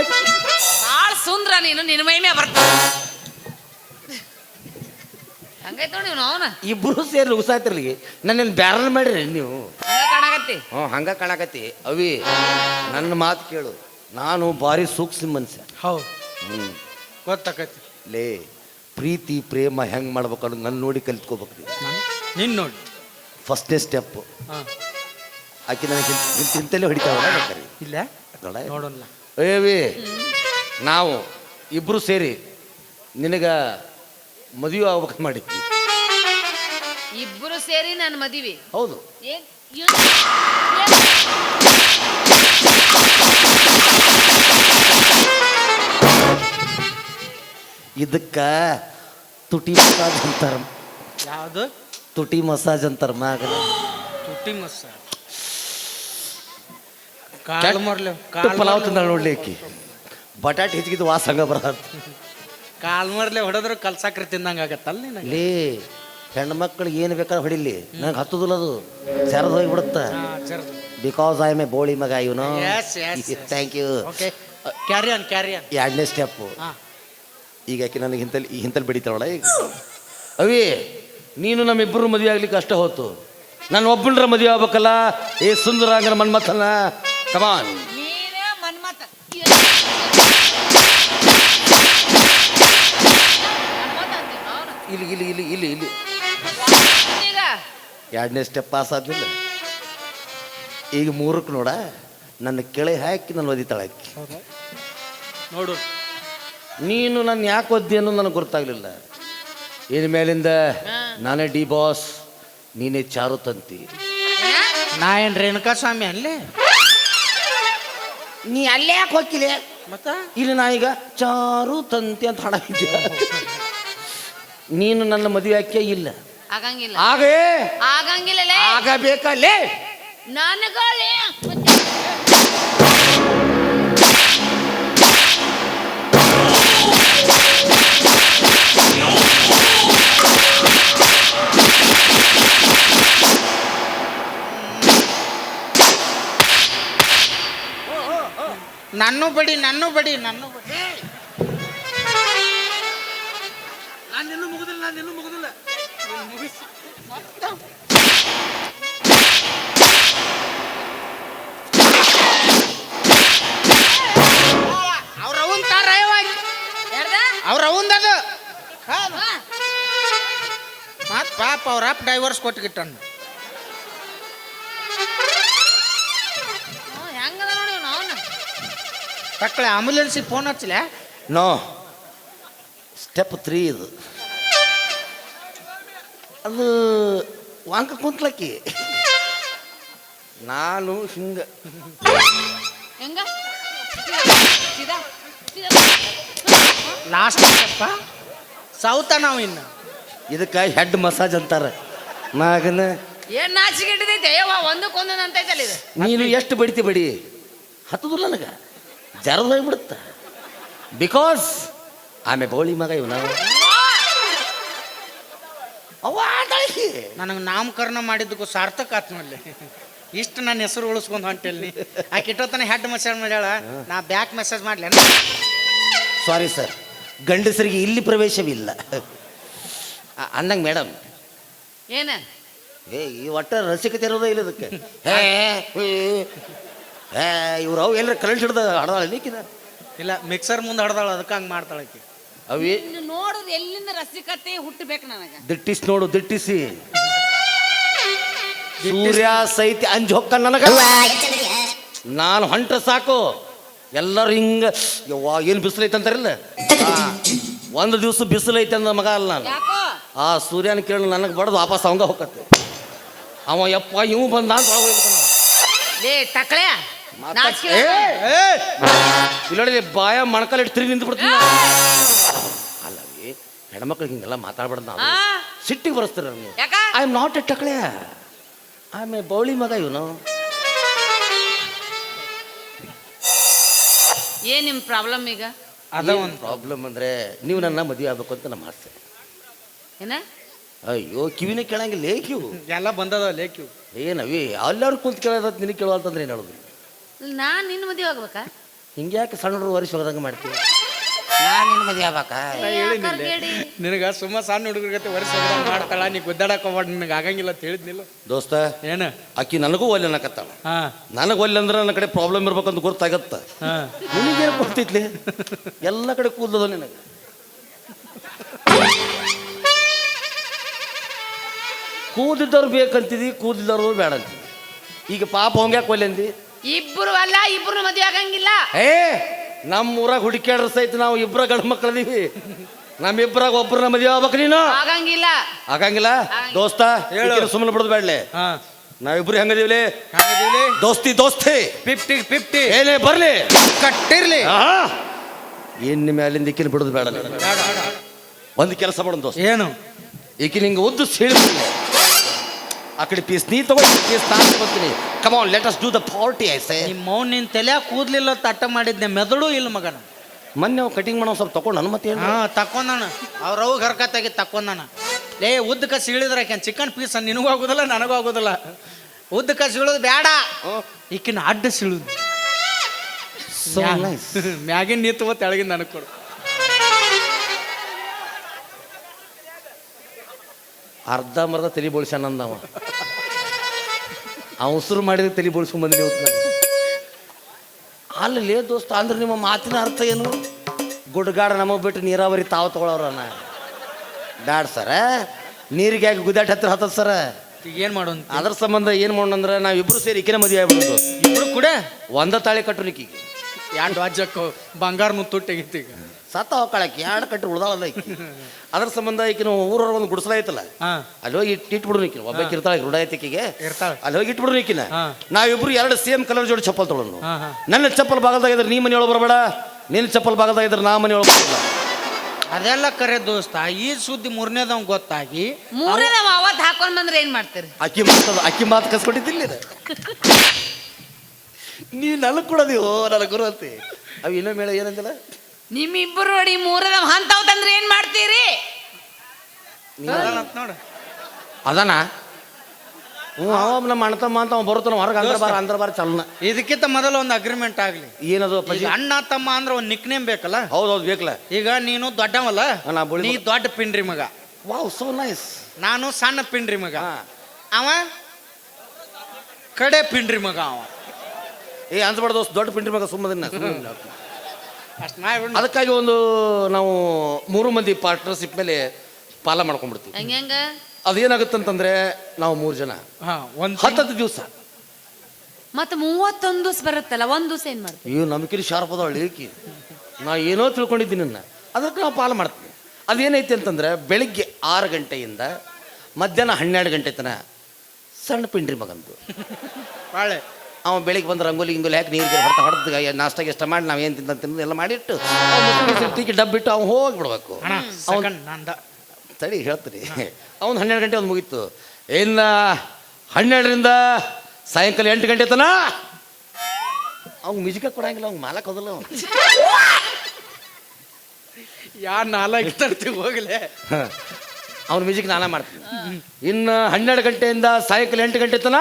ಭಾಳ ಸುಂದ್ರ ನೀನು, ನಿನ್ನ ಮೈಮೆ ಬರ್ತಾ ಹಂಗೈತ್ ನೋಡಿ ಅವನ. ಇಬ್ರು ಸೇರಿ ಉಸಾತಿರ್ಲಿ ನನ್ನೇನು ಬ್ಯಾರಲ್ ಮಾಡಿರಿ ನೀವು. ಹಂಗ ಕಾಣಕತ್ತಿ. ಹಂಗ ಕಾಣಕತ್ತಿ. ಅವಿ ನನ್ನ ಮಾತು ಕೇಳು, ನಾನು ಭಾರಿ ಸೂಕ್ಷ್ಮ ಮನುಷ್ಯ. ಹೌದು ಹ್ಮ್ ಗೊತ್ತಾಕತಿ. ಲೇ ಪ್ರೀತಿ ಪ್ರೇಮ ಹೆಂಗ್ ಮಾಡ್ಬೇಕು ಅನ್ನೋದು ನನ್ನ ನೋಡಿ ಕಲಿತ್ಕೋಬೇಕು. ನಿನ್ ನೋಡಿ ಫಸ್ಟ್ನೇ ಸ್ಟೆಪ್. ಹಾ ಆಕೆ ನನಗೆ ಇಂತಲೇ ಹೊಡಿತಾವಲ್ಲ ಬೇಕಾರೆ ಇಲ್ಲ ನೋಡೋಣ. ಏವಿ ನಾವು ಇಬ್ರು ಸೇರಿ ನಿನಗ ಮದುವೆ ಆಗ್ಬೇಕು ಮಾಡಿದ್ವಿ. ಇಬ್ಬರು ಸೇರಿ ನನ್ನ ಮದುವೆ? ಹೌದು. ಇದಕ್ಕ ತುಟಿ ಮಸಾಜ್ ಅಂತಾರ. ಯಾವುದು? ತುಟಿ ಮಸಾಜ್ ಅಂತಾರ ಮಗನ. ತುಟಿ ಮಸಾಜ್ ಕಾಲು ಮರ್ಲೆ ಪಲಾವ್ ತಿಂದಾಳ ನೋಡ್ಲಿ ಆಕಿ. ಬಟಾಟೆ ಹೆಚ್ಚಿಗಿದ್ದು ವಾಸ ಹಂಗ ಬರತ್ತ. ಕಾಲ್ ಮರ್ಲೆ ಹೊಡೆದ್ರು ಕಲ್ಸಾಕ್ರಿ ತಿಂದಂಗ ಆಗತ್ತಲ್ಲ ನಿನಗೆ. ಲೇ ಹೆಣ್ಮಕ್ಳಿಗೆ ಏನು ಬೇಕಾದ್ರೆ ಹೊಡಿಲಿ, ನಂಗೆ ಹತ್ತದಿಲ್ಲ ಅದು, ಸೆರದ್ ಹೋಗಿಬಿಡುತ್ತ. ಬಿಕಾಸ್ ಐ ಎಮ್ ಎ ಬೋಳಿ ಮಗ ಇವನು. Thank you. Carry on. ಎರಡನೇ ಸ್ಟೆಪ್ಪು. ಈಗ ಆಕೆ ನನಗೆ ಇಂತಲ್ಲಿ ಬೆಡಿತಾವಳ. ಈಗ ಅವಿ ನೀನು ನಮ್ಮಿಬ್ಬರು ಮದುವೆ ಆಗ್ಲಿಕ್ಕೆ ಅಷ್ಟೇ ಹೋತು, ನಾನು ಒಬ್ಬನರ ಮದುವೆ ಆಗ್ಬೇಕಲ್ಲ. ಏ ಸುಂದರಾಂಗನ ಮನ್ಮಥನ ಕಮಾನ್. ಇಲ್ಲಿ ಇಲ್ಲಿ ಇಲ್ಲಿ ಇಲ್ಲಿ ಇಲ್ಲಿ ಎರಡನೇ ಸ್ಟೆಪ್ ಪಾಸ್ ಆದ್ಮೇಲೆ ಈಗ ಮೂರಕ್ಕೆ ನೋಡ ನನ್ನ ಕೆಳೆ ಹಾಕಿ ನನ್ನ ಒದಿತಾಳೆ ಆಕಿ. ನೋಡು ನೀನು ನನ್ನ ಯಾಕೆ ಒದ್ದಿ ಅನ್ನೋದು ನನಗೆ ಗೊತ್ತಾಗ್ಲಿಲ್ಲ. ಇನ್ ಮೇಲಿಂದ ನಾನೇ ಡಿ ಬಾಸ್, ನೀನೇ ಚಾರು ತಂತಿ. ನಾ ಏನ್ ರೇಣುಕಾ ಸ್ವಾಮಿ ಅಲ್ಲೇ? ನೀ ಅಲ್ಲೇ ಯಾಕೆ ಹೋಗಿಲ್ಲ ಮತ್ತ? ಇಲ್ಲಿ ನಾ ಈಗ ಚಾರು ತಂತಿ ಅಂತ ಹಾಡಿದ್ದೆ. ನೀನು ನನ್ನ ಮದುವೆ ಹಾಕೇ ಇಲ್ಲ. ಆಗಂಗಿಲ್ಲ. ಆಗಂಗಿಲ್ಲ. ಆಗಬೇಕಲ್ಲೇ ನನಗಳೇ. ನನ್ನೂ ಬಡಿ. ನಾನು ಮುಗುದಿಲ್ಲ. ಅವ್ರ ಅವಂದದು ಮತ್ ಪಾಪ ಅವ್ರ ಅಪ್ಪ ಡೈವರ್ಸ್ ಕೊಟ್ಗಿಟ್ಟಣ್ಣ. ಹೆಂಗದ ನೋಡಿ ಅವನು. ಮಕ್ಕಳ ಆಂಬುಲೆನ್ಸಿಗೆ ಫೋನ್ ಹಚ್ಚಲ. ನೋ ಸ್ಟೆಪ್ 3 ಇದು. ಅದು ವಾಂಕ ಕುಂತ್ಲಕ್ಕಿ, ನಾನು ಹಿಂಗ ಲಾಸ್ಟ್ ಸ್ಟೆಪ್ಪ ಸೌತ ನಾವು ಇನ್ನು ಇದಕ್ಕೆ ಹೆಡ್ ಮಸಾಜ್ ಅಂತಾರ ಮಗನ. ಏನ್ ನಾಚಿಕೆಟ್ಟದೈತೆ ಒಂದಕ್ಕೊಂದೊಂದು ಅಂತೈತಲ್ಲ ಇದು. ನೀನು ಎಷ್ಟು ಬಡಿತಿ ಬಡಿ ಹತ್ತದಿಲ್ಲ ನನಗೆ, ಜರದ ಹೋಗ್ಬಿಡುತ್ತ. ಬಿಕಾಸ್ ಆಮೇಲೆ ಬೋಳಿ ಮಗ ಇವನ. ನನಗೆ ನಾಮಕರಣ ಮಾಡಿದ್ದಕ್ಕೂ ಸಾರ್ಥಕ ಆತ್ ನೋಡ್ಲಿ. ಇಷ್ಟು ನನ್ನ ಹೆಸರು ಉಳಿಸ್ಕೊಂಡು ಹೊಂಟೆಲ್ಲಿ. ಆಕೆ ಇಟ್ಟೋತನ ಹೆಡ್ ಮೆಸೇಜ್ ಮಾಡ್ಯಾಳ, ನಾ ಬ್ಯಾಕ್ ಮೆಸೇಜ್ ಮಾಡ್ಲಿ. ಸಾರಿ ಸರ್, ಗಂಡಸರಿಗೆ ಇಲ್ಲಿ ಪ್ರವೇಶವಿಲ್ಲ ಅಂದಂಗೆ ಮೇಡಮ್. ಏನ ಈ ಒಟ್ಟ ರಸಿಕತೆ ಇರೋದೇ ಇಲ್ಲ ಇದಕ್ಕೆ. ಇವ್ರು ಅವು ಎಲ್ಲರ ಕರೆಂಟ್ ಹಿಡ್ದ ಹಡ್ದಾಳ ನೀಕಿನ. ಇಲ್ಲ ಮಿಕ್ಸರ್ ಮುಂದೆ ಹಡ್ದಾಳ, ಅದಕ್ಕೆ ಹಂಗೆ ಮಾಡ್ತಾಳಕಿ. ಅವೇ ನೋಡುದು ಎಲ್ಲಿಂದ ರಸಿಕತೆ ಹುಟ್ಟಬೇಕು ನನಗೆ. ದಿಟ್ಟಿಸಿ ನೋಡು, ದಿಟ್ಟಿಸಿ ಸೂರ್ಯ ಸೈತಿ ಅಂಜ್ ಹೊಕ್ಕ ನನಗ ನಾನು ಹೊಂಟ್ರೆ ಸಾಕು ಎಲ್ಲರೂ ಹಿಂಗ ಯವ್ವಾ ಏನು ಬಿಸಿಲು ಐತೆ ಅಂತಾರಿಲ್ಲ ಒಂದು ದಿವಸ ಬಿಸಿಲು ಐತೆ ಅಂದ ಮಗ ಅಲ್ಲ ನಾನು ಯಾಕೋ ಆ ಸೂರ್ಯನ ಕೇಳಿ ನನಗೆ ಬಡ್ದು ವಾಪಸ್ ಅವಂಗ ಹೋಗತ್ತೆ ಅವ ಯಪ್ಪ ಇವು ಬಂದ ಅಂತ ಒಳಗೆ ಹೋಗ್ಬಿಡ್ತಾನ ಅವ. ಲೇ ಟಕ್ಳೆ ನಾಚಿಕೆ ಇಲ್ಲಿ ನೋಡಿ ಬಾಯ ಮಣಕಲ್ಲಿಟ್ಟು ತಿರುಗಿ ನಿಂತು ಬಿಡ್ತೀನಿ ಅಲ್ಲವಿ ಹೆಣ್ಮಕ್ಳಿಗೆ ಹಿಂಗೆಲ್ಲ ಮಾತಾಡ್ಬಾರ್ದು ನಾವು ಸಿಟ್ಟಿಗೆ ಬರೆಸ್ತೀರ ನೀವು ಯಾಕ ಐ ಆಮ್ ನಾಟ್ ಎ ಟಕ್ಳೆ ಐ ಆಮ್ ಎ ಬೌಳಿ ಮಗ ಇವನು ಏನ್ ನಿಮ್ ಪ್ರಾಬ್ಲಮ್ ಈಗ ಅದ ಒಂದು ಪ್ರಾಬ್ಲಮ್ ಅಂದ್ರೆ ನೀವು ನನ್ನ ಮದುವೆ ಆಗ್ಬೇಕು ಅಂತ ನಮ್ಮ ಆಸೆ ಏನ ಅಯ್ಯೋ ಕಿವಿನೇ ಕೇಳಂಗಿಲ್ಲ ಕಿವು ಎಲ್ಲ ಬಂದದ ಲೇಕ್ಯು ಏನವಿ ಎಲ್ಲರೂ ಕುಂತ ಕೇಳೋದ ನಿನಗೆ ಕೇಳುವಂತಂದ್ರೆ ಏನು ಹೇಳೋದು ನಾನ್ ನಿನ್ನ ಮದುವೆ ಆಗ್ಬೇಕಾ ಹಿಂಗೆ ಯಾಕೆ ಸಣ್ಣರು ವರ್ಷ ಹೋದಂಗೆ ಮಾಡ್ತೀವಿ ನಾನು ನಿನ್ನ ಮದುವೆ ಆಗ್ಬೇಕಾ ಕರ್ಗೇಡಿ. ನಿನಗ ಸುಮ್ಮ ಸಣ್ಣ ಹುಡುಗರ ಗತೆ ವರ್ಷ ಮಾಡ್ತಾಳ ನೀ ಗುದ್ದಾಡಕ್ ಹೋಗ್ಬಾರ್ದು ನಿನಗೆ ಆಗಂಗಿಲ್ಲ ಅಂತ ಹೇಳಿದ್ನಿಲ್ಲ ದೋಸ್ತ ಏನ ಆಕಿ ನನಗೂ ಒಲ್ಲೆ ಅನ್ನಕತ್ತಾಳ ಹಾ ನನಗೆ ಒಲ್ಲೆ ಅಂದ್ರೆ ನನ್ನ ಕಡೆ ಪ್ರಾಬ್ಲಮ್ ಇರ್ಬೇಕಂತ ಗೊತ್ತಾಗತ್ತ ಹಾ ನಿನಗೇನು ಕೊಡ್ತೈತ್ಲಿ ಎಲ್ಲ ಕಡೆ ಕೂದಲದ ನಿನಗೆ ಕೂದಿದ್ದವ್ರು ಬೇಕಂತಿದಿ ಕೂದಿದ್ದವ್ರು ಬೇಡ ಅಂತಿದಿ ಈಗ ಪಾಪ ಹೋಗ್ಯಾಕೆ ಒಲ್ಲೆ ಅಂದಿ ಇಬ್ರು ಅಲ್ಲ ಇಬ್ರು ಮದುವೆ ಆಗಂಗಿಲ್ಲ ಏ ನಮ್ಮ ಊರಾಗ ಹುಡುಕ್ಯಾಡ್ರ ಸಹಿತ ನಾವು ಇಬ್ಬರ ಗಂಡು ಮಕ್ಕಳದೀವಿ ನಮ್ಮಿಬ್ಬರಾಗ ಒಬ್ಬರನ್ನ ಮದುವೆ ಆಗ್ಬೇಕು ನೀನು ಆಗಂಗಿಲ್ಲ ಆಗಂಗಿಲ್ಲ ದೋಸ್ತ ಸುಮ್ಮನೆ ಬಿಡೋದು ಬೇಡಲೆ ಹಾ ನಾವಿಬ್ರು ಹೆಂಗದೀವ್ಲಿ ಹಂಗದೀವಿ ದೋಸ್ತಿ ದೋಸ್ತಿ 50-50 ಏನೇ ಬರ್ಲಿ ಕಟ್ಟಿರ್ಲಿ ಏನ್ ನಿಮ್ಮ ಅಲ್ಲಿಂದ ಈಕಿನ ಬಿಡೋದು ಬೇಡ ಒಂದು ಕೆಲಸ ಮಾಡೋಣ ದೋಸ್ತ ಏನು ಈಕಿ ನಿಂಗೆ ಉದ್ದು ಸೇಳ್ತೀನಿ ಆ ಕಡೆ ಪೀಸ್ ನೀ ತಗೊಂಡು ಪೀಸ್ ನಾನು ತಗೋತೀನಿ come on let us do the party I say ನಿಮ್ಮ ಮೌನ್ ನಿನ್ ತಲೆ ಕೂದ್ಲಿಲ್ಲ ತಟ್ಟ ಮಾಡಿದ್ನೆ ಮೆದಳು ಇಲ್ಲ ಮಗನ ಮೊನ್ನೆ ನಾವು ಕಟಿಂಗ್ ಮಾಡೋ ಸ್ವಲ್ಪ ತಗೊಂಡು ನನ್ನ ಮತ್ತೆ ಹಾ ತಕೊಂಡಾನ ಅವ್ರವು ಹರ್ಕತ್ತಾಗಿ ತಕೊಂಡಾನ ಲೇ ಉದ್ದಕ ಸೀಳಿದ್ರೆ ಚಿಕನ್ ಪೀಸ್ ನಿನಗೂ ಆಗೋದಿಲ್ಲ ನನಗೂ ಆಗೋದಿಲ್ಲ ಉದ್ದಕ ಸೀಳೋದು ಬೇಡ ಈಕಿನ ಅಡ್ಡ ಸೀಳುದು So nice. ಮ್ಯಾಗಿನ ನೀತು ತೆಳಗಿನ ನನಗೆ ಕೊಡು ಅರ್ಧ ಮರ್ಧ ತಲೆ ಬೋಳ್ಸ್ಯಾನಂದ ಅವ ಅವಸರು ಮಾಡಿದ್ರೆ ತಲೆ ಬೋಳ್ಸ್ಕೊಂಡ್ ಬಂದಿನಿ ಅಲ್ಲೇ ದೋಸ್ತ ಅಂದ್ರೆ ನಿಮ್ಮ ಮಾತಿನ ಅರ್ಥ ಏನು ಗುಡ್ಗಾಡ ನಮಗೆ ಬಿಟ್ಟು ನೀರಾವರಿ ತಾವು ತಗೊಳವ್ರನ ಬ್ಯಾಡ ಸರ ನೀರಿಗೆ ಯಾಕೆ ಗುದ್ದಾಟ ಹತ್ರ ಹತ್ತದ ಸರ ಈಗ ಏನ್ ಮಾಡೋನ್ ಅದ್ರ ಸಂಬಂಧ ಏನು ಮಾಡೋಣಂದ್ರೆ ನಾವಿಬ್ರು ಸೇರಿ ಈಕಿನ ಮದುವೆ ಆಗ್ಬಿಡೋದು ಇಬ್ರು ಕೂಡ ಒಂದ ತಾಳಿ ಕಟ್ಟಲಿಕ್ಕೀಗ ಎರಡು ವಾಜ್ಯಕ್ಕೂ ಬಂಗಾರ ಮುತ್ತು ತೆಗಿತು ಈಗ ಸತ್ತ ಹೋಗ್ಕಳಕ್ಕೆ ಎರಡು ಕಟ್ಟಿ ಉಳ್ದಾಳಲ್ಲ ಈಕಿ ಅದ್ರ ಸಂಬಂಧ ಈಕಿನ ಊರವ್ರ ಒಂದು ಗುಡಿಸಲ ಐತಲ್ಲ ಹಾ ಅಲ್ಲಿ ಹೋಗಿ ಇಟ್ಬಿಡ್ರು ಈಕಿನ ಒಬ್ಬಕ್ಕೆ ಇರ್ತಾಳೆ ರೂಢ ಐತಿಕಿಗೆ ಇರ್ತಾಳೆ ಅಲ್ಲಿ ಹೋಗಿ ಇಟ್ಬಿಡ್ರು ಈಕಿನ ಹಾ. ನಾವಿಬ್ರು ಎರಡು ಸೇಮ್ ಕಲರ್ ಜೋಡಿ ಚಪ್ಪಲ್ ತೊಗೊಂಡು ಹಾ ಹಾ ನನ್ನ ಚಪ್ಪಲ್ ಭಾಗದಾಗ ಇದ್ರೆ ನೀ ಮನೆಯೊಳಗೆ ಬರಬೇಡ ನಿನ್ನ ಚಪ್ಪಲ್ ಭಾಗದಾಗ ಇದ್ರೆ ನಾ ಮನೆಯೊಳಗೆ ಬರಲ್ಲ ಅದೆಲ್ಲ ಕರೆ ದೋಸ್ತ ಈ ಸುದ್ದಿ ಮೂರನೇದವ್ ಗೊತ್ತಾಗಿ ಮೂರೇ ನಾವ್ ಅವತ್ ಹಾಕೊಂಡ್ ಬಂದ್ರೆ ಏನ್ ಮಾಡ್ತೀರಿ ಅಕ್ಕಿ ಮಾತು ಕಸ್ಕೊಟ್ಟಿದ್ದಿಲ್ಲ ಇದು. ನೀ ನನಗೆ ಕೊಡೋದಿವೋ ನನಗೆ ಗುರುವಂತೆ ಅವು ಇನ್ನೊಮ್ಮೆ ಹೇಳ ಏನಂತಿಲ್ಲ ನಿಮ್ಮಿಬ್ಬರು ನೋಡಿ ಮೂರೇ ನಾವ್ ಹಂತಾವ್ ತಂದ್ರೆ ಏನ್ ಮಾಡ್ತೀರಿ ನೋಡ ಅದಾನ ಹ್ಞೂ ಅವ ನಮ್ಮ ಅಣ್ಣತಮ್ಮ ಅಂತ ಅವ ಬರುತ್ತಾನ ಹೊರಗೆ ಅಂದ್ರ ಬಾರ ಚಲನ ಇದಕ್ಕಿಂತ ಮೊದಲು ಒಂದು ಅಗ್ರಿಮೆಂಟ್ ಆಗ್ಲಿ ಏನದು ಈಗ ಅಪ್ಪಾಜಿ ಅಣ್ಣ ತಮ್ಮ ಅಂದ್ರೆ ಒಂದು ನಿಕ್ ನೇಮ್ ಬೇಕಲ್ಲ ಹೌದೌದು ಬೇಕಲ್ಲ ಈಗ ನೀನು ದೊಡ್ಡವಲ್ಲ ನಾ ಬುಳಿ ನೀ ದೊಡ್ಡ ಪಿಂಡ್ರಿ ಮಗ ವಾವ್ ಸೋ ನೈಸ್ ನಾನು ಸಣ್ಣ ಪಿಂಡ್ರಿ ಮಗ ಅವ ಕಡೆ ಪಿಂಡ್ರಿ ಮಗ ಅವ ಏ ಅನ್ಸ್ಬಾರ್ದು ದೋಸ್ತ ದೊಡ್ಡ ಪಿಂಡ್ರಿ ಮಗ ಸುಮ್ಮದಿನ ಅಷ್ಟು ಮಾಡ್ಬಿಡ್ ಅದಕ್ಕಾಗಿ ಒಂದು ನಾವು 3 ಮಂದಿ ಪಾರ್ಟ್ನರ್ಶಿಪ್ ಮೇಲೆ ಪಾಲ ಮಾಡ್ಕೊಂಡ್ಬಿಡ್ತೀವಿ ಹಂಗ ಅದೇನಾಗುತ್ತಂತಂದ್ರೆ ನಾವು 3 ಜನ ಹಾ ಒಂದು 10 ದಿವಸ ಮತ್ತ 31 ದಿವಸ ಬರುತ್ತಲ್ಲ ಒಂದ್ ದಿವಸ ಏನ್ ಮಾಡ್ತೀವಿ ಅಯ್ಯೋ ನಮ್ಕಿರಿ ಶಾರ್ಪ್ ಅದಾವಳಿ ಏಕಿ ನಾ ಏನೋ ತಿಳ್ಕೊಂಡಿದ್ದೀನಿ ನನ್ನ ಅದಕ್ಕೆ ನಾವು ಪಾಲ ಮಾಡ್ತೀವಿ ಅದೇನೈತಿ ಅಂತಂದ್ರೆ ಬೆಳಿಗ್ಗೆ 6 ಗಂಟೆಯಿಂದ ಮಧ್ಯಾಹ್ನ 12 ಗಂಟೆ ತನಕ ಸಣ್ಣ ಪಿಂಡ್ರಿ ಮಗಂದು ಬಾಳೆ ಅವ ಬೆಳಿಗ್ಗೆ ಬಂದು ರಂಗೋಲಿ ಗಿಂಗೋಲಿ ಹಾಕಿ ನೀರಿಗೆ ಹೊಡೆದ ನಾಷ್ಟ ಗಿಷ್ಟ ಮಾಡಿ ನಾವು ಏನು ತಿನ್ನೋದು ಎಲ್ಲ ಮಾಡಿಟ್ಟು ಟೀಕಿ ಡಬ್ಬಿಟ್ಟು ಅವ್ನು ಹೋಗಿಬಿಡ್ಬೇಕು ಅಣ್ಣ ಸೆಕೆಂಡ್ ನಂದ ತಡಿ ಹೇಳ್ತೀನಿ ಅವ್ನು 12 ಗಂಟೆ ಒಂದು ಮುಗೀತು ಇನ್ನು 12ರಿಂದ ಸಾಯಂಕಾಲ 8 ಗಂಟೆ ತನ ಅವ್ನು ಮ್ಯೂಸಿಕ ಕೊಡಂಗಿಲ್ಲ ಅವ್ನು ಮಾಲಕ್ ಹೋದಲ್ಲ ಅವ್ನು ಯಾರು 4 ತರ್ತೀವಿ ಹೋಗ್ಲೆ ಅವ್ನ ಮ್ಯೂಸಿಕ್ ನಾನೇ ಮಾಡ್ತೀನಿ ಇನ್ನು 12 ಗಂಟೆಯಿಂದ ಸಾಯಂಕಾಲ 8 ಗಂಟೆ ತನ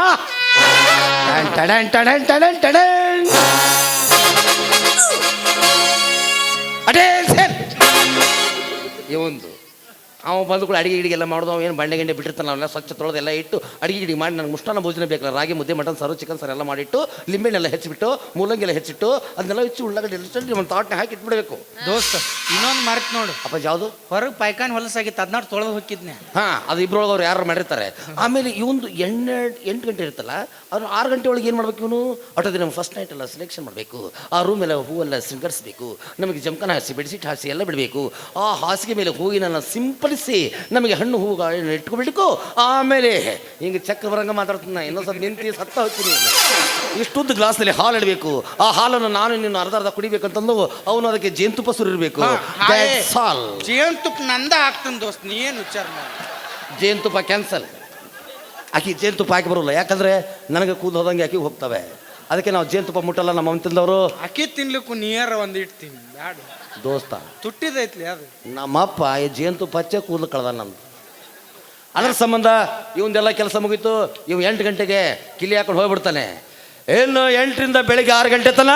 ಟಡನ್ ಟಡನ್ ಟಡನ್ ಟಡನ್ ಅಟೆನ್ಷನ್ ಇವಂದು ಅವ ಬಂದು ಅಡಿಗೆ ಗಿಡಿಗೆಲ್ಲ ಮಾಡೋದು ಅವ ಏನು ಬಂಡೆ ಗಿಂಡೆ ಬಿಟ್ಟಿರ್ತಾನೆ ನಾವೆಲ್ಲ ಸ್ವಚ್ಛ ತೊಳೆದೆಲ್ಲ ಇಟ್ಟು ಅಡಿಗೆ ಗಿಡಿಗೆ ಮಾಡಿ ನನಗೆ ಮುಷ್ಟಾನ ಭೋಜನ ಬೇಕಲ್ಲ ರಾಗಿ ಮುದ್ದೆ ಮಟನ್ ಸಾರು ಚಿಕನ್ ಸಾರು ಎಲ್ಲ ಮಾಡಿಟ್ಟು ಲಿಂಬೆಣ್ಣೆಲ್ಲ ಹೆಚ್ಚಿಬಿಟ್ಟು ಮೂಲಂಗಿ ಹೆಚ್ಚಿಟ್ಟು ಅದನ್ನೆಲ್ಲ ಹೆಚ್ಚಿ ಉಳ್ಳಾಗಡ್ಡೆ ಎಲ್ಲ ಒಂದು ತಾಟ್ನ ಹಾಕಿ ಇಟ್ಬಿಡಬೇಕು. ದೋಸ್ತ ಇನ್ನೊಂದು ಮರ್ತ್ ನೋಡು, ಅಪ್ಪಾಜಿ ಯಾವುದು ಹೊರಗೆ ಪಾಯ್ಕಾನ್ ಹೊಲಸಾಗಿತ್ತು 16 ತೊಳೆದು ಹೋಗಿದ್ನೆ. ಹಾಂ, ಅದು ಇಬ್ಬರೊಳಗೆ ಅವ್ರು ಯಾರು ಮಾಡಿರ್ತಾರೆ. ಆಮೇಲೆ ಇವೊಂದು 8 ಗಂಟೆ ಇರುತ್ತಲ್ಲ, ಅವ್ರು 6 ಗಂಟೆ ಒಳಗೆ ಏನು ಮಾಡ್ಬೇಕು ಇವನು ಅಟೋದಿ ನಮ್ಮ ಫಸ್ಟ್ ನೈಟ್ ಎಲ್ಲ ಸೆಲೆಕ್ಷನ್ ಮಾಡಬೇಕು. ಆ ರೂಮ್ ಎಲ್ಲ ಹೂವೆಲ್ಲ ಶೃಂಗರಿಸಬೇಕು, ನಮಗೆ ಜಮಖಾನ ಹಾಸಿ ಬೆಡ್ಶೀಟ್ ಹಾಸಿ ಎಲ್ಲ ಬಿಡಬೇಕು. ಆ ಹಾಸಿಗೆ ಮೇಲೆ ಹೂವಿನ ಸಿಂಪಡಿಸಿ ನಮಗೆ ಹಣ್ಣು ಹೂವುಗಳನ್ನ ಇಟ್ಕೊಬಿಡ್ಬೇಕು. ಆಮೇಲೆ ಹಿಂಗೆ ಚಕ್ರ ಬರಂಗ ಮಾತಾಡ್ತೀನಿ, ಇನ್ನೊಂದು ಸ್ವಲ್ಪ ನಿಂತು ಸತ್ತ ಹೋಗ್ತೀನಿ. ಇಷ್ಟೊಂದು ಗ್ಲಾಸಲ್ಲಿ ಹಾಲು ಇಡಬೇಕು. ಆ ಹಾಲನ್ನು ನಾನು ನಿನ್ನ ಅರ್ಧ ಕುಡಿಬೇಕಂತಂದು ಅವನು ಅದಕ್ಕೆ ಜೇನುತುಪ್ಪ ಸುರಿರ್ಬೇಕು. ಜೇನುತುಪ್ಪ ನಂದ ಹಾಕ್ತಾನೆ ದೋಸ್ತ್, ನೀ ಏನು ವಿಚಾರ ಮಾಡಿ. ಜೇನುತುಪ್ಪ ಕ್ಯಾನ್ಸಲ್, ಆಕಿ ಜೇನುತುಪ್ಪ ಹಾಕಿ ಬರೋಲ್ಲ, ಯಾಕಂದ್ರೆ ನನಗೆ ಕೂದಲು ಹೋದಂಗೆ ಆಕಿ ಹೋಗ್ತವೆ. ಅದಕ್ಕೆ ನಾವು ಜೇನುತುಪ್ಪ ಮುಟ್ಟಲ್ಲ. ನಮ್ಮ ಅಮ್ಮ ತಿಂದವರು ಅಕ್ಕಿ ತಿನ್ಲಿಕ್ಕೂ ನೀರ ಒಂದು ಇಡ್ತೀನಿ ಬ್ಯಾಡ ದೋಸ್ತ, ತುಟ್ಟಿದೈತ್ಲಿ ಅದು. ನಮ್ಮಪ್ಪ ಈ ಜೇನುತುಪ್ಪ ಹಚ್ಚೆ ಕೂದಲು ಕಳ್ದ ನಮ್ದು. ಅದರ ಸಂಬಂಧ ಇವಂದೆಲ್ಲ ಕೆಲಸ ಮುಗೀತು. ಇವ್ 8 ಗಂಟೆಗೆ ಕಿಲಿ ಹಾಕೊಂಡು ಹೋಗ್ಬಿಡ್ತಾನೆ. ಏನು 8ರಿಂದ ಬೆಳಿಗ್ಗೆ 6 ಗಂಟೆ ತನ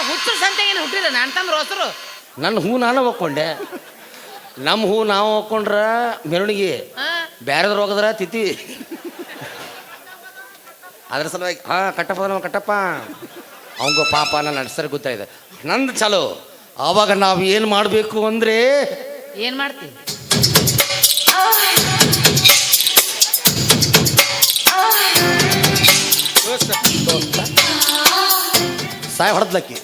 ಹುಚ್ಚು ಸಂತೆಗೇನು ಹುಟ್ಟಿದ ನಾನು ತಂದ್ರೆ ಹೊಸರು. ನನ್ನ ಹೂ ನಾನು ಒಕ್ಕೊಂಡೆ. ನಮ್ಮ ಹೂ ನಾವು ಒಕ್ಕೊಂಡ್ರ ಮೆರವಣಿಗೆ, ಬ್ಯಾರೆದ್ರ ಹೋಗದ್ರ ತಿಥಿ. ಅದ್ರ ಸಲುವಾಗಿ ಕಟ್ಟಪ್ಪ ನಮ್ಮ ಕಟ್ಟಪ್ಪ ಅವಂಗ ಪಾಪ ನಾನು ನಡ್ಸರ್ ಗೊತ್ತಾಯಿದೆ. ನಂದು ಚಲೋ. ಆವಾಗ ನಾವು ಏನು ಮಾಡಬೇಕು ಅಂದರೆ ಏನು ಮಾಡ್ತೀವಿ? ಸಾಯ್ ಹೊಡೆದ್ಲಕ್ಕಿ.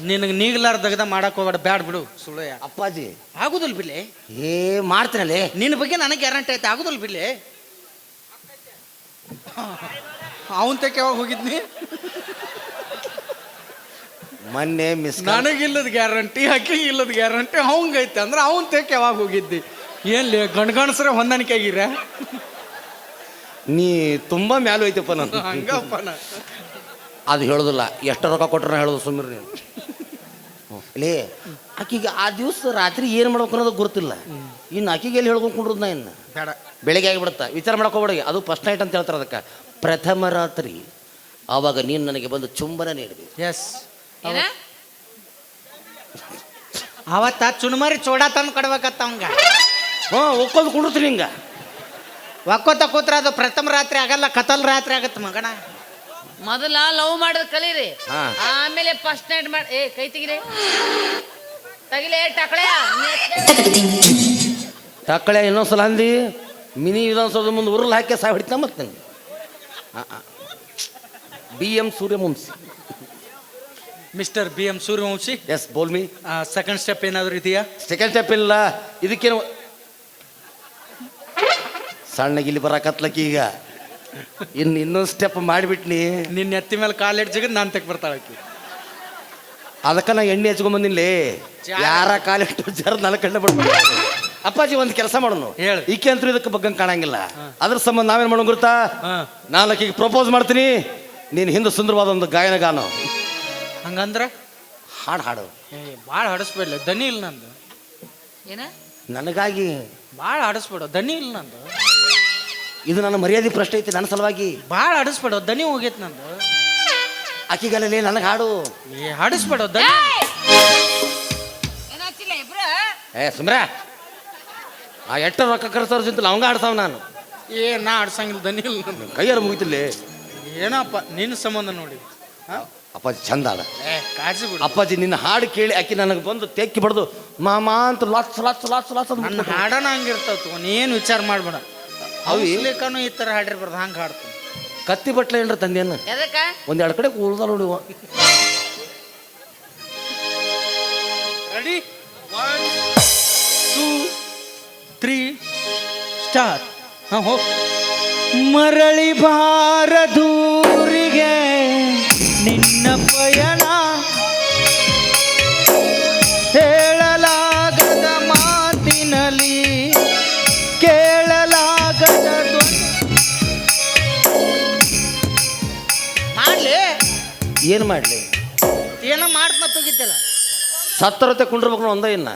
ನಿನಗೆ ನೀಗ್ಲಾರ್ದಗದ ಮಾಡಕ್ ಹೋಗ್ಬೇಡ, ಬ್ಯಾಡ್ ಬಿಡು ಸುಳ್ಳು. ಅಪ್ಪಾಜಿ ಆಗುದಿಲ್ಲ ಬಿಡ್ಲಿ, ಮಾಡ್ತೀನಲ್ಲಿ. ನಿನ್ನ ಬಗ್ಗೆ ನನಗೆ ಗ್ಯಾರಂಟಿ ಐತೆ, ಆಗುದಿಲ್ಲ ಬಿಡ್ಲಿ. ಅವನ್ ತಕ್ಕ ಯಾವಾಗ ಹೋಗಿದ್ನಿ? ಮೊನ್ನೆ ಮಿಸ್ ನನಗಿಲ್ಲದ ಗ್ಯಾರಂಟಿ, ಅಕ್ಕಿ ಇಲ್ಲದ ಗ್ಯಾರಂಟಿ ಅವಂಗೈತೆ ಅಂದ್ರೆ ಅವನ್ ತಕ್ಕ ಯಾವಾಗ ಹೋಗಿದ್ದಿ? ಏನ್ಲಿ ಗಣಗಣಸ್ರೆ ಹೊಂದಾಣಿಕೆ ಆಗಿರ? ನೀ ತುಂಬಾ ಮ್ಯಾಲೂ ಐತಪ್ಪ ನಾನು. ಹಂಗಪ್ಪ ಅದು ಹೇಳೋದಿಲ್ಲ, ಎಷ್ಟು ರೊಕ್ಕ ಕೊಟ್ರೆ ಹೇಳೋದು ಸುಮ್ಮನೆ ನೀನು. ಲೇ ಆಕಿಗೆ ಆ ದಿವಸ ರಾತ್ರಿ ಏನು ಮಾಡ್ಬೇಕು ಅನ್ನೋದು ಗೊತ್ತಿಲ್ಲ. ಇನ್ನು ಆಕಿಗೆ ಎಲ್ಲಿ ಹೇಳ್ಕೊಂಡ್ರದ್ ನಾ ಇನ್ನು ಬೇಡ, ಬೆಳಿಗ್ಗೆ ಆಗಿಬಿಡುತ್ತಾ. ವಿಚಾರ ಮಾಡಕ್ಕೆ ಹೋಗ್ಬೇಡಿ, ಅದು ಫಸ್ಟ್ ನೈಟ್ ಅಂತ ಹೇಳ್ತಾರೆ ಅದಕ್ಕೆ. ಪ್ರಥಮ ರಾತ್ರಿ ಆವಾಗ ನೀನು ನನಗೆ ಬಂದು ಚುಂಬನ ನೀಡಬೇಕು. ಎಸ್, ಅವತ್ತ ಚುಣ್ಮರಿ ಚೋಡ ತಂದು ಕೊಡ್ಬೇಕತ್ತ ಅವಂಗ. ಒಕ್ಕೊಂದು ಕುಂಡಿರ್ತೀನಿ ಹಿಂಗ ಒಕ್ಕೋತ ಕೂತ್ರ ಅದು ಪ್ರಥಮ ರಾತ್ರಿ ಆಗಲ್ಲ, ಕತಲ್ ರಾತ್ರಿ ಆಗತ್ತ ಮಗಣ. ಮೊದಲ ಲವ್ ಮಾಡೋದು ಕಲೀರಿ, ಆಮೇಲೆ ಫಸ್ಟ್ ನೈಟ್ ಮಾಡಿ. ಕೈ ತೆಗಿರಿ, ತಗಿಲೇ ಟಕಳೆ ಟಕ್ಕಳೆ. ಇನ್ನೊಂದ್ಸಲ ಅಂದಿ ಮಿನಿ ವಿಧಾನಸೌಧದ ಮುಂದೆ ಉರುಳು ಹಾಕಿ ಸಾಯ್ ಹೊಡಿತಾ ಮತ್ತೆ. BM Suryavanshi, mister BM Suryavanshi. Yes, ಬೋಲ್ ಮೀ. ಸೆಕೆಂಡ್ ಸ್ಟೆಪ್ ಏನಾದ್ರು ಇದೆಯಾ? ಸೆಕೆಂಡ್ ಸ್ಟೆಪ್ ಇಲ್ಲ. ಇದಕ್ಕೇನು ಸಣ್ಣಗೆ ಇಲ್ಲಿ ಬರಾಕತ್ಲಕ್ಕಿ. ಈಗ ಇನ್ನೊಂದು ಸ್ಟೆಪ್ ಮಾಡಿಬಿಟ್ನಿ. ನಿನ್ನ ಎತ್ತಿ ಮೇಲೆ ಕಾಲಿಟ್ಟು ಜಿಗದ್ ನಾನು ತೆಗ್ ಬರ್ತಾಳಕ್ಕಿ. ಅದಕ್ಕೆ ನಾ ಎಣ್ಣೆ ಹಚ್ಕೊಂಬಂದಿನ್ಲೇ. ಯಾರ ಕಾಲಿಟ್ಟು ಜರ ನನ್ನ ಕಣ್ಣ ಬಿಡ್ಬೇಕು. ಅಪ್ಪಾಜಿ ಒಂದು ಕೆಲಸ ಮಾಡೋನು, ಹೇಳು. ಈಕೆ ಅಂತೂ ಇದಕ್ಕೆ ಬಗ್ಗೆ ಕಾಣಂಗಿಲ್ಲ. ಅದ್ರ ಸಂಬಂಧ ನಾವೇನು ಮಾಡೋಣ ಗೊತ್ತಾ? ನಾನು ಆಕೆಗೆ ಪ್ರಪೋಸ್ ಮಾಡ್ತೀನಿ. ನೀನು ಹಿಂದೆ ಸುಂದರವಾದ ಒಂದು ಗಾಯನಗಾನ. ಹಂಗಂದ್ರ ಹಾಡು ಭಾಳ ಹಾಡಿಸ್ಬೇಡ್ಲಿ, ದನಿ ಇಲ್ಲ ನಂದು. ಏನ ನನಗಾಗಿ ಭಾಳ ಹಾಡಿಸ್ಬೇಡ, ದನಿ ಇಲ್ಲ ನಂದು. ಇದು ನನ್ನ ಮರ್ಯಾದೆ ಪ್ರಶ್ನೆ ಐತಿ. ನನ್ನ ಸಲುವಾಗಿ ಭಾಳ ಹಾಡಿಸ್ಬೇಡ, ದನಿ ಹೋಗೈತಿ ನಂದು. ಆಕಿಗಲ್ಲೇ ನನಗೆ ಹಾಡು. ಹಾಡಿಸ್ಬೇಡ ದನಿ. ಸುಮ್ರ ಆ ಎಟ್ಟ ರೊಕ್ಕ ಖರ್ಚವ್ರ ಜೊತೆ ಅವಂಗ ಆಡ್ತಾವ. ನಾನು ನಾ ಆಡ್ಸಂಗಿಲ್ಲ, ದನಿ ಇಲ್ಲ ನಂದು. ಕೈಯಾರ ಮುಗಿತಿಲ್ಲ. ಏನಪ್ಪ ನಿನ್ನ ಸಂಬಂಧ ನೋಡಿ. ಅಪ್ಪಾಜಿ ಚಂದ ಅದ. ಕಾಜಿ ಬಿಡು. ಅಪ್ಪಾಜಿ ನಿನ್ನ ಹಾಡು ಕೇಳಿ ಆಕಿ ನನಗೆ ಬಂದು ತೆಕ್ಕಿ ಬಡ್ದು ಮಾಮಾ ಅಂತ ಲಾಸ್ ಲಾಸ್ ಲಾಸ್ ಲಾಸ್ ನನ್ನ ಹಾಡನ ಹಂಗಿರ್ತಾವ. ನೀನು ವಿಚಾರ ಮಾಡ್ಬೇಡ. ಅವಿಸ್ಲಿಕ್ಕೂ ಈ ಥರ ಹಾಡಿರ್ಬಾರ್ದು, ಹಂಗೆ ಹಾಡ್ತಾನೆ. ಕತ್ತಿ ಬಟ್ಲೆ ಏನ್ರ ತಂದೇನು? ಒಂದೆರಡು ಕಡೆ ಕೂಳ್ದ ನೋಡಿ. Ready, 1 2 3 start. ಹೋಗ್. ಮರಳಿ ಬಾರದೂರಿಗೆ ನಿನ್ನ ಪಯಣ, ಹೇಳಲಾಗದ ಮಾತಿನಲ್ಲಿ ಕೇಳಲಾಗದ ಮಾಡ್ಲಿ. ಏನು ಮಾಡಲಿ? ಏನೋ ಮಾಡ್ತ ಸತ್ತೋಗಿದ್ದಲ್ಲ. ಸತ್ತರತೆ ಕುಂಡ್ರಬೇಕು ಒಂದ ಇನ್ನು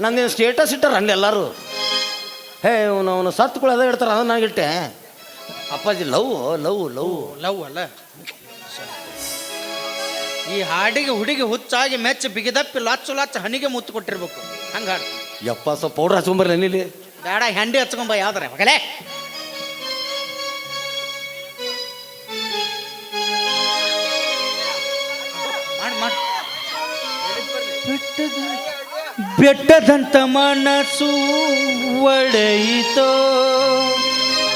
ನಂದೇನು ಸ್ಟೇಟಸ್ ಇಟ್ಟಾರ ಅಲ್ಲಿ ಎಲ್ಲರೂ. ಹೇ ಅವನು ಸತ್ತುಗಳು ಅದ ಇಡ್ತಾರೆ, ಅದನ್ನ ನಾಗಿಟ್ಟೆ. ಅಪ್ಪಾಜಿ ಲವ್ ಲವ್ ಲವ್ ಲವ್ ಅಲ್ಲ. ಈ ಹಾಡಿಗೆ ಹುಡುಗಿ ಹುಚ್ಚಾಗಿ ಮೆಚ್ಚ ಬಿಗಿದಪ್ಪಿ ಲಚ್ಚು ಲಚ್ಚ ಹನಿಗೆ ಮುತ್ತು ಕೊಟ್ಟಿರ್ಬೇಕು. ಹಂಗ ಹಾಡು. ಯಪ್ಪ ಸ್ವಲ್ಪ ಪೌಡ್ರ್ ಹಚ್ಕೊಂಬರ್ರಿ ನೀಲಿ. ಬೇಡ, ಹೆಂಡಿ ಹಚ್ಕೊಂಬ ಯಾವ್ದಾರ ಮಗಲೇ. ಮಾಡಿ ಮಾಡಿ. ಬೆಟ್ಟದಂತ ಮನಸ್ಸು ಒಡೆಯಿತೋ,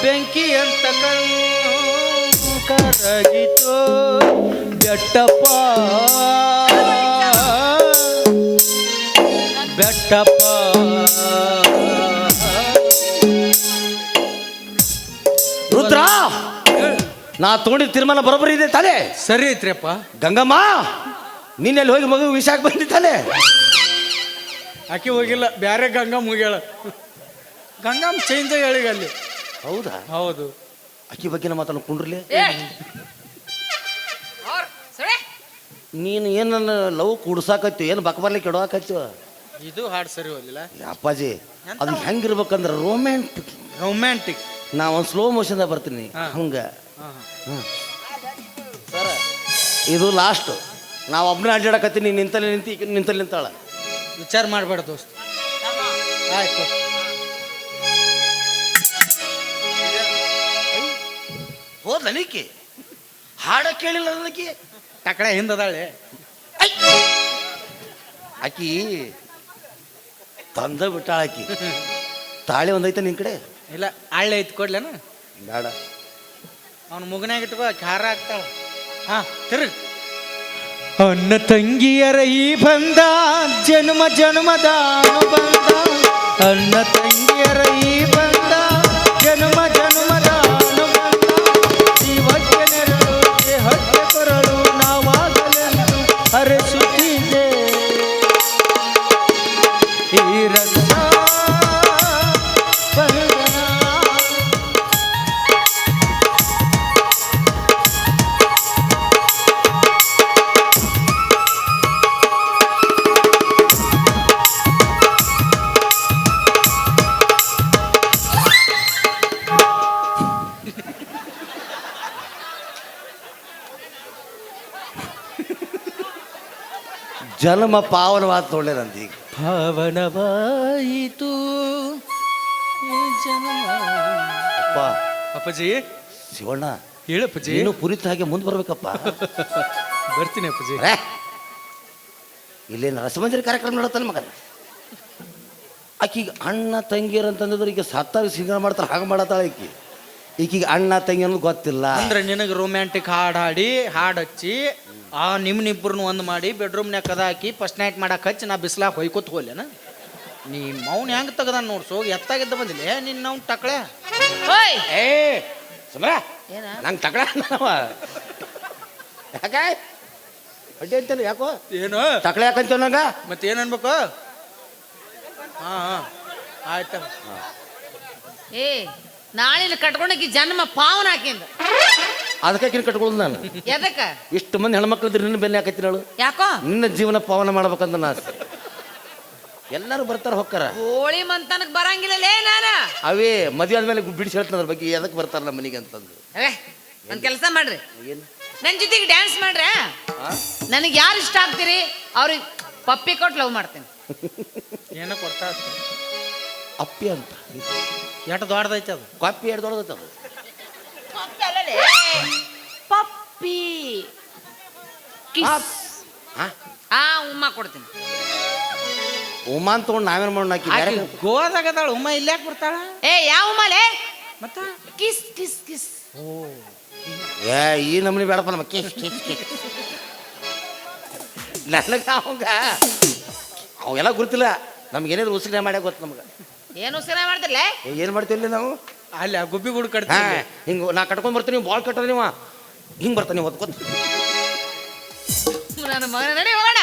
ಬೆಂಕಿಯಂತ ಕಣ್ಣು ಕರಗಿತೋ, ಬೆಟ್ಟಪ್ಪ ಬೆಟ್ಟಪ್ಪ. ರುದ್ರ, ನಾ ತಗೊಂಡಿದ್ದ ತೀರ್ಮಾನ ಬರೋಬ್ಬರಿ ಇದೆ ತಾನೇ? ಸರಿ ಐತ್ರಿಯಪ್ಪ. ಗಂಗಮ್ಮ, ನಿನ್ನೆಲ್ಲಿ ಹೋಗಿ ಮಗು ವಿಷಾಕ್ ಬಂದಿದ್ದಾನೆ. ಆಕೆ ಹೋಗಿಲ್ಲ, ಬ್ಯಾರೆ ಗಂಗಮ್ಮ ಹೋಗ್ಯಾಳ. ಗಂಗಮ್ಮ ಚೇಂಜ್ ಹೇಳಿಗ ಅಲ್ಲಿ. ಹೌದಾ? ಹೌದು. ಅಕ್ಕಿ ಬಗ್ಗೆ ಮಾತಾಡ ಕುಂಡ್ರಲಿ. ಅವ್ರ್ ಸರಿ. ನೀನು ಏನು ನನ್ನ ಲವ್ ಕುಡ್ಸಾಕತ್ತು, ಏನು ಬಕಬರ್ಲಿ ಕೆಡವಾಕತ್ತು? ಇದು ಹಾಡು ಸರಿ ಹೋಗ್ಲಿಲ್ಲ ಅಪ್ಪಾಜಿ. ಅದು ಹೆಂಗಿರ್ಬೇಕಂದ್ರೆ ರೊಮ್ಯಾಂಟಿಕ್. ರೊಮ್ಯಾಂಟಿಕ್. ನಾ ಒಂದು ಸ್ಲೋ ಮೋಷನ್ದಾಗ ಬರ್ತೀನಿ ಹಂಗ. ಸರ, ಇದು ಲಾಸ್ಟ್. ನಾವು ಒಬ್ಬನೇ ಅಡ್ಡಾಡಕತ್ತೀನಿ, ನಿಂತಲ್ಲಿ ನಿಂತಲ್ಲಿ ನಿಂತಾಳ. ವಿಚಾರ ಮಾಡಬೇಡ ದೋಸ್ತ. ಆಯ್ತು. ಹೋದ್ಲ ನೀಕಿ ಹಾಡ ಕೇಳಿಲ್ಲ ನನಗೆ. ಟಕಳೆ ಹಿಂದದಾಳೆ ಆಕಿ ತಂದ ಬಿಟ್ಟಾಳ. ಆಕಿ ತಾಳಿ ಒಂದೈತೆ ನಿನ್ ಕಡೆ? ಇಲ್ಲ, ಹಳ್ಳಿ ಐತಿ ಕೊಡ್ಲೇನ? ಬೇಡ, ಅವನು ಮುಗನಾಗ ಇಟ್ಕೋ, ಖಾರ ಆಗ್ತಾಳ. ಹಾ, ತಿರುಗ್. ಅನ್ನ ತಂಗಿಯರ ಈ ಬಂದ ಜನ್ಮ ಜನ್ಮದ ಅನುಬಂಧ. ಅನ್ನ ತಂಗಿಯರ ಈ ಬಂದ ಜನ್ಮ ಜನ್ಮದ ಅನುಬಂಧ. ಜೀವಕ್ಕೆ ನೆರಳು, ದೇಹಕ್ಕೆ ಕೊರಳು, ನಾವಾಗಲೆಂದು ಹರಸುತ್ತಿದ್ದೆ ಈ ರಕ್ಷಾ ಬಂಧನ. ಜನ್ಮ ಪಾವನವಾದ ಒಳ್ಳೇದಂತ. ಈಗ ಪಾವನವಾಯಿತು ಈ ಜನ್ಮ. ಅಪ್ಪ ಅಪ್ಪಾಜಿ, ಶಿವಣ್ಣ, ಹೇಳಪ್ಪಾಜಿ. ನೀನು ಪುರಿತ ಹಾಗೆ ಮುಂದೆ ಬರ್ಬೇಕಪ್ಪ. ಬರ್ತೀನಿ ಅಪ್ಪಾಜಿ. ಇಲ್ಲೇನು ರಸಮಂಜರಿ ಕಾರ್ಯಕ್ರಮ ನೋಡತ್ತಲ್ಲ ಮಗನ. ಆಕಿಗೆ ಅಣ್ಣ ತಂಗಿಯರು ಅಂತಂದ್ರೆ ಈಗ ಸತ್ತಾಗ ಸಿಂಗಾರ ಮಾಡ್ತಾರೆ, ಹಾಗೆ ಮಾಡತ್ತಾಳ ಈಕಿ. ಈಕಿಗೆ ಅಣ್ಣ ತಂಗಿ ಅನ್ನೋದು ಗೊತ್ತಿಲ್ಲ. ಅಂದ್ರೆ ನಿನಗೆ ರೊಮ್ಯಾಂಟಿಕ್ ಹಾಡು ಹಾಡಿ ಹಾಡು ಹಚ್ಚಿ ನಿಮ್ನಿಬ್ಬರನ್ನು ಒಂದು ಮಾಡಿ ಬೆಡ್ರೂಮ್ನ್ಯಾಗ ಕದ ಹಾಕಿ ಫಸ್ಟ್ ನೈಟ್ ಮಾಡಕ್ಕೆ ಹಚ್ಚಿ ನಾ ಬಿಸ್ಲಾಗ ಹೊಯ್ಕೊತ್ ಹೋಗ್ಲೇನ? ನೀ ಮೌನ್ ಹೆಂಗೆ ತೆಗ್ದಾನ ನೋಡ್ಸೋ, ಎತ್ತಾಗಿದ್ದ ಬಂದಿಲ್ಲ ನಿನ್ನ ನಾವು ಟಕಳೆ. ಓಯ್ ಏ ಸುಮ್ರ, ಏನ ನಂಗೆ ತಕಳ ಯಾಕೆ ಅಡ್ಡಿ ಅಂತೇನೆ? ಯಾಕೋ ಏನು ತಕಳೆ ಯಾಕಂತೇವ್ ನಂಗ? ಮತ್ತೆ ಏನು ಅನ್ಬೇಕು? ಹಾಂ ಹಾಂ ಆಯ್ತು. ಏ ನಾಳಿನ ಕಟ್ಕೊಂಡಾಕಿ ಜನ್ಮ ಪಾವನ ಹಾಕಿಂದ. ಅದಕ್ಕೆ ಕಿನ್ ಕಟ್ಕೊಳ್ಳೋದು ನಾನು. ಎದಕ್ಕ? ಇಷ್ಟು ಮಂದಿ ಹೆಣ್ಮಕ್ಳು ಇದ್ರೆ ನಿನ್ನ ಬೆನ್ನೆ ಹಾಕತ್ತೀನಿ ಹೇಳು. ಯಾಕೋ? ನಿನ್ನ ಜೀವನ ಪಾವನ ಮಾಡ್ಬೇಕಂತ ನಾ ಆಸೆ. ಎಲ್ಲರೂ ಬರ್ತಾರ ಹೊಕ್ಕಾರ. ಹೋಳಿ ಮಂತನಕ್ ಬರಂಗಿಲ್ಲಲೇ ನಾನು. ಅವೇ ಮದುವೆ ಆದ್ಮೇಲೆ ಬಿಡಿಸಿ ಹೇಳ್ತಾನ ಅದ್ರ ಬಗ್ಗೆ, ಎದಕ್ಕೆ ಬರ್ತಾರ ನಮ್ಮ ಮನೆಗೆ ಅಂತಂದು. ಒಂದ್ ಕೆಲಸ ಮಾಡ್ರಿ, ಏನು ನನ್ ಜೊತೆಗೆ ಡ್ಯಾನ್ಸ್ ಮಾಡ್ರೆ ನನಗೆ ಯಾರು ಇಷ್ಟ ಆಗ್ತೀರಿ ಅವ್ರಿಗೆ ಪಪ್ಪಿ ಕೊಟ್ಟು ಲವ್ ಮಾಡ್ತೀನಿ. ಏನೋ ಕೊಡ್ತಾ ಅಪ್ಪಿ ಅಂತ ಎಷ್ಟು ದೊಡ್ಡದೈತೆ ಅದು? ಕಾಪಿ ಎರಡು ದೊಡ್ಡದೈತೆ ಅದು. ಪಪ್ಪಿ ಕಿಸ್. ಹಾ, ಉಮ್ಮ ಕೊಡ್ತೀನಿ. ಉಮಾನ್ ತಗೊಂಡು ನಾವೇನು ಮಾಡೋಣ? ಆಕಿ ಬೇರೆ ಗೋವಾದಾಗ ಅದಾಳ ಉಮ್ಮ, ಇಲ್ಲಿ ಯಾಕೆ ಬರ್ತಾಳ? ಏ ಯಾವ ಉಮ್ಮಲೆ? ಮತ್ತ ಕಿಸ್ ಕಿಸ್ ಕಿಸ್. ಏ ಈ ನಮ್ಮನಿ ಬೇಡಪ್ಪ ನಮ್ಮ ಕಿಸ್ ಕಿಸ್ ಕಿಸ್. ನನಗೆ ಅವೆಲ್ಲ ಗೊತ್ತಿಲ್ಲ ನಮ್ಗೆ. ಏನಾದ್ರು ಉಸಿರಿ ಮಾಡ್ಯಾಗ ಗೊತ್ತು ನಮ್ಗೆ. ಏನು ಉಸಿರ ಮಾಡ್ತಿರ್ಲೆ? ಏನು ಮಾಡ್ತೀವಿ ನಾವು ಅಲ್ಲಿ ಆ ಗುಬ್ಬಿ ಗುಡ್ ಹಾ, ಕಟ್ತೀನಿ. ಹಿಂಗೆ ನಾ ಕಟ್ಕೊಂಡ್ ಬರ್ತೀನಿ, ಬಾಲ್ ಕಟ್ಟೋದು ನೀವು ಹಿಂಗೆ ಬರ್ತಾನೆ ಗೊತ್ತು. ನನ್ನ ಮಗನ ನಡಿ ಹೋಗೋಣ,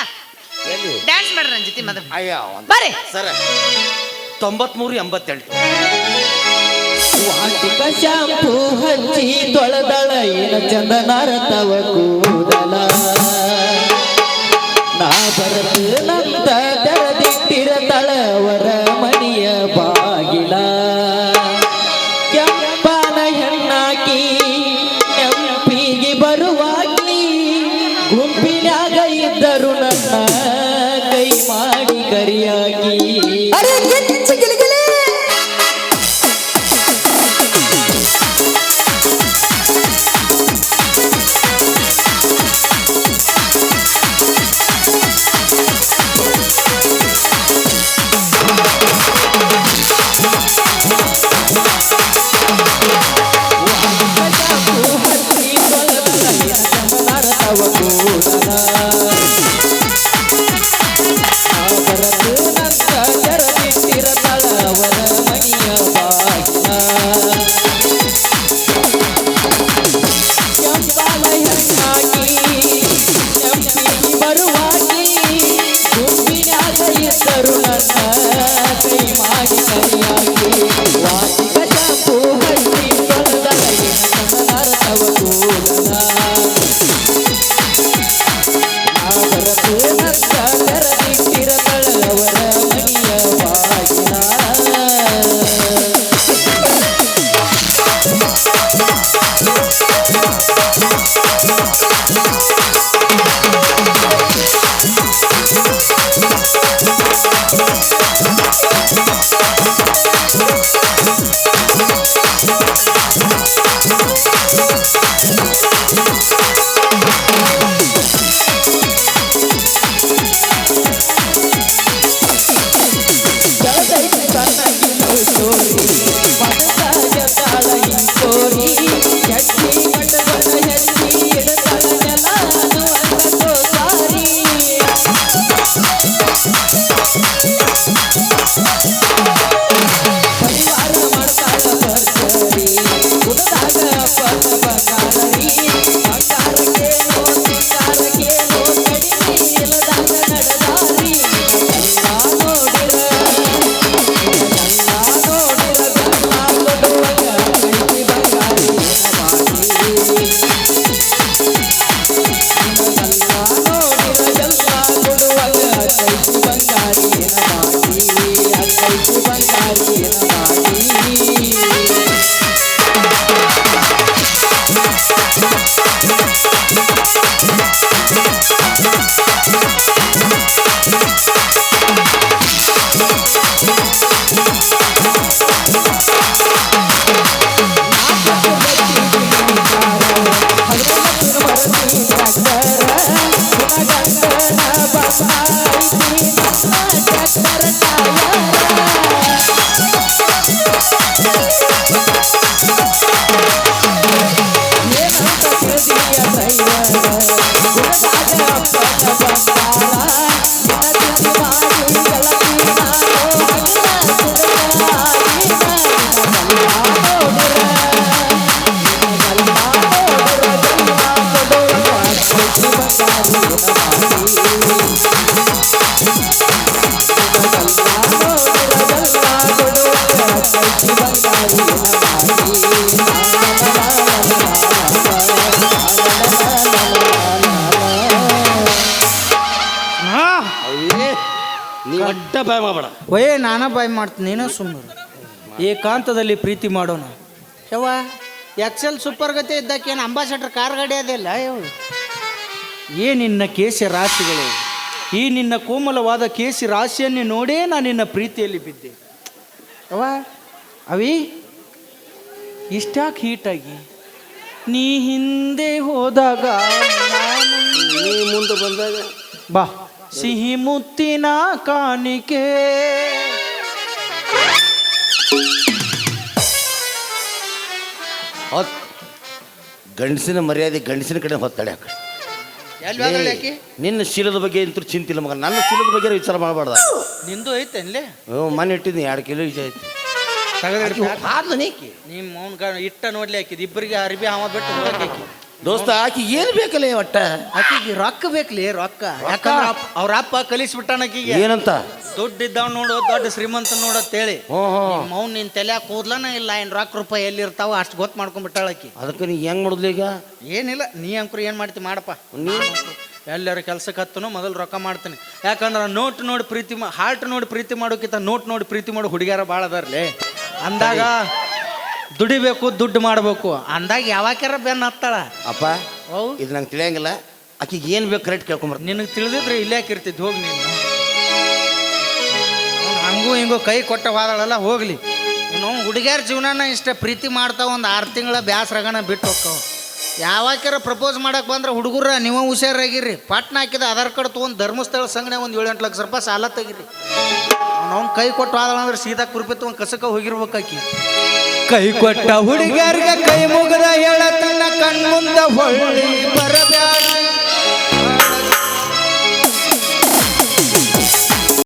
ಎಲ್ಲಿ ಡ್ಯಾನ್ಸ್ ಮಾಡ್ರಿ ನನ್ನ ಜೊತೆ ಮೊದಲು. ಅಯ್ಯ ಬರ್ರಿ ಸರ. 93-88 ವಾಟಿಕ ಶಾಂಪೂ ಹಚ್ಚಿ ತೊಳೆದಳ ಏನ ಚಂದನ ರತವ ಕೂದಲ. ಬರತನಂತ ತೆರೆದಿಟ್ಟಿರ ತಳವರ ಮನೆಯ ಬಾಗಿಲ ಕೆಂಪನ ಹೆಣ್ಣಾಕಿ ನೆಂಪಿಗೆ ಬರುವಾಗಿ ಗುಂಪಿನಾಗ ಇದ್ದರು ನನ್ನ ಕೈ ಮಾಡಿ ಕರಿಯಾಗಿ ಬಾಯ್ ಮಾಡಬೇಡ. ಒಯ್ ನಾನಾ ಬಾಯ್ ಮಾಡ್ತೀನಿ, ನೀನು ಸುಮ್ಮನೆ ಏಕಾಂತದಲ್ಲಿ ಪ್ರೀತಿ ಮಾಡೋಣ. ಯವ್ವ ಎಕ್ಸೆಲ್ ಸೂಪರ್ ಗತಿ ಇದ್ದಕ್ಕೆ ಏನು ಅಂಬಾಸಡರ್ ಕಾರ್ ಗಾಡಿ ಅದಿಲ್ಲ ಯವ್. ನಿನ್ನ ಕೇಸಿ ರಾಶಿಗಳು, ಈ ನಿನ್ನ ಕೋಮಲವಾದ ಕೇಸಿ ರಾಶಿಯನ್ನೇ ನೋಡೇ ನಾನು ನಿನ್ನ ಪ್ರೀತಿಯಲ್ಲಿ ಬಿದ್ದೆ. ಯವ್ವ ಅವಿ ಇಷ್ಟ್ಯಾಕೆ ಹೀಟಾಗಿ ನೀ ಹಿಂದೆ ಹೋದಾಗ ನೀ ಮುಂದೆ ಬಂದಾಗ ಬಾ ಸಿಹಿ ಮುತ್ತಿನ ಕಾಣಿಕೆ. ಗಂಡಸಿನ ಮರ್ಯಾದೆ ಗಂಡಸಿನ ಕಡೆ ಹೊತ್ತಾಳೆ ಆ ಕಡೆ. ನಿನ್ನ ಶೀಲದ ಬಗ್ಗೆ ಅಂತೂ ಚಿಂತಿಲ್ಲ ಮಗ, ನನ್ನ ಶೀಲದ ಬಗ್ಗೆ ವಿಚಾರ ಮಾಡಬಾರ್ದ. ನಿಂದು ಐತೇನ್ಲೇ? ಮನೆ ಇಟ್ಟಿದ್ದೀನಿ 2 ಕಿಲೋ ಈಜ ಐತಿ. ನಿಮ್ಮ ಮೌನ್ ಇಟ್ಟ ನೋಡ್ಲಿ ಹಾಕಿದ್ ಇಬ್ಬರಿಗೆ ಅರಿಬಿ ಹಾವ ಬಿಟ್ಟು ಹೋಗಕ್ಕೆ ದೋಸ್ತ ಆಕಿ ಏನು ಬೇಕಲ್ಲ ಒಟ್ಟ ಆಕಿಗೆ ರೊಕ್ಕ ಬೇಕಲಿ ರೊಕ್ಕ. ಯಾಕಂದ್ರೆ ಅವ್ರ ಅಪ್ಪ ಕಲಿಸ್ಬಿಟ್ಟಾನ ಆಕಿಗೆ ಏನಂತ, ದುಡ್ಡು ಇದ್ದಾವ್ ನೋಡು ದೊಡ್ಡ ಶ್ರೀಮಂತ ನೋಡತ್ತೇಳಿ. ಮೌನ್ ನಿನ್ ತಲೆ ಕೂದ್ಲನ ಇಲ್ಲ, ಏನ್ ರೊಕ್ಕ ರೂಪಾಯಿ ಎಲ್ಲಿರ್ತಾವ ಅಷ್ಟು ಗೊತ್ತು ಮಾಡ್ಕೊಂಡ್ಬಿಟ್ಟಾಳ ಆಕಿ. ಅದಕ್ಕೆ ನೀ ಹೆಂಗ್ ಮಾಡುದ್ಲಿ ಈಗ? ಏನಿಲ್ಲ, ನೀ ಅಂಕರು ಏನ್ ಮಾಡ್ತಿ ಮಾಡಪ್ಪ. ಎಲ್ಲರ ಕೆಲ್ಸಕ್ಕೆ ಹತ್ತನು ಮೊದಲು ರೊಕ್ಕ ಮಾಡ್ತೀನಿ. ಯಾಕಂದ್ರೆ ನೋಟ್ ನೋಡಿ ಪ್ರೀತಿ ಹಾರ್ಟ್ ನೋಡಿ ಪ್ರೀತಿ ಮಾಡೋಕ್ಕಿಂತ ನೋಟ್ ನೋಡಿ ಪ್ರೀತಿ ಮಾಡೋ ಹುಡುಗಿಯರ ಭಾಳ ಅದಾರ್ಲಿ. ಅಂದಾಗ ದುಡಿಬೇಕು, ದುಡ್ಡು ಮಾಡಬೇಕು ಅಂದಾಗ ಯಾವಾಕ್ಯಾರ ಬೆನ್ನ ಹತ್ತಾಳ. ಅಪ್ಪ ಅವು ಇದು ನಂಗೆ ತಿಳಿಯಂಗಿಲ್ಲ. ಆಕಿಗೆ ಏನು ಬೇಕು ಕರೆಕ್ಟ್ ಕೇಳ್ಕೊಂಬರ್ತೀನಿ. ನಿನಗೆ ತಿಳಿದಿದ್ರೆ ಇಲ್ಲೇ ಇರ್ತಿದ್ದು ಹೋಗಿ ನೀನು. ಹಂಗೂ ಹಿಂಗೂ ಕೈ ಕೊಟ್ಟ ಹೋದಳಲ್ಲ ಹೋಗ್ಲಿ. ಇನ್ನು ಹುಡುಗಿಯರ ಜೀವನನ ಇಷ್ಟ ಪ್ರೀತಿ ಮಾಡ್ತಾವ, ಒಂದು 6 ತಿಂಗಳ ಬ್ಯಾಸ್ರಾಗನ ಬಿಟ್ಟು ಹೋಗ್ತಾವ. ಯಾವಾಕ್ಯಾರ ಪ್ರಪೋಸ್ ಮಾಡಕ್ಕೆ ಬಂದ್ರೆ ಹುಡುಗರ ನೀವು ಹುಷಾರಾಗಿರ್ರಿ. ಪಟ್ನ ಹಾಕಿದ ಆಧಾರ್ ಕಾರ್ಡ್ ತೊಗೊಂಡು ಧರ್ಮಸ್ಥಳ ಸಂಘನೆ ಒಂದು 7-8 ಲಕ್ಷ ರೂಪಾಯಿ ಸಾಲ ತೆಗಿರಿ. ಅವ್ನು ಕೈ ಕೊಟ್ಟು ಹೋದಳ ಅಂದ್ರೆ ಸೀದಾ ಕುರುಪಿ ತೊಗೊಂಡು ಕಸಕ್ಕೆ ಹೋಗಿರ್ಬೇಕಾಕಿ. ಕೈ ಕೊಟ್ಟ ಹುಡುಗಿಯರಿಗೆ ಕೈ ಮುಗದ ಹೇಳತನ ಕಣ್ಮುಂದ ಹೊಳ್ಳಿ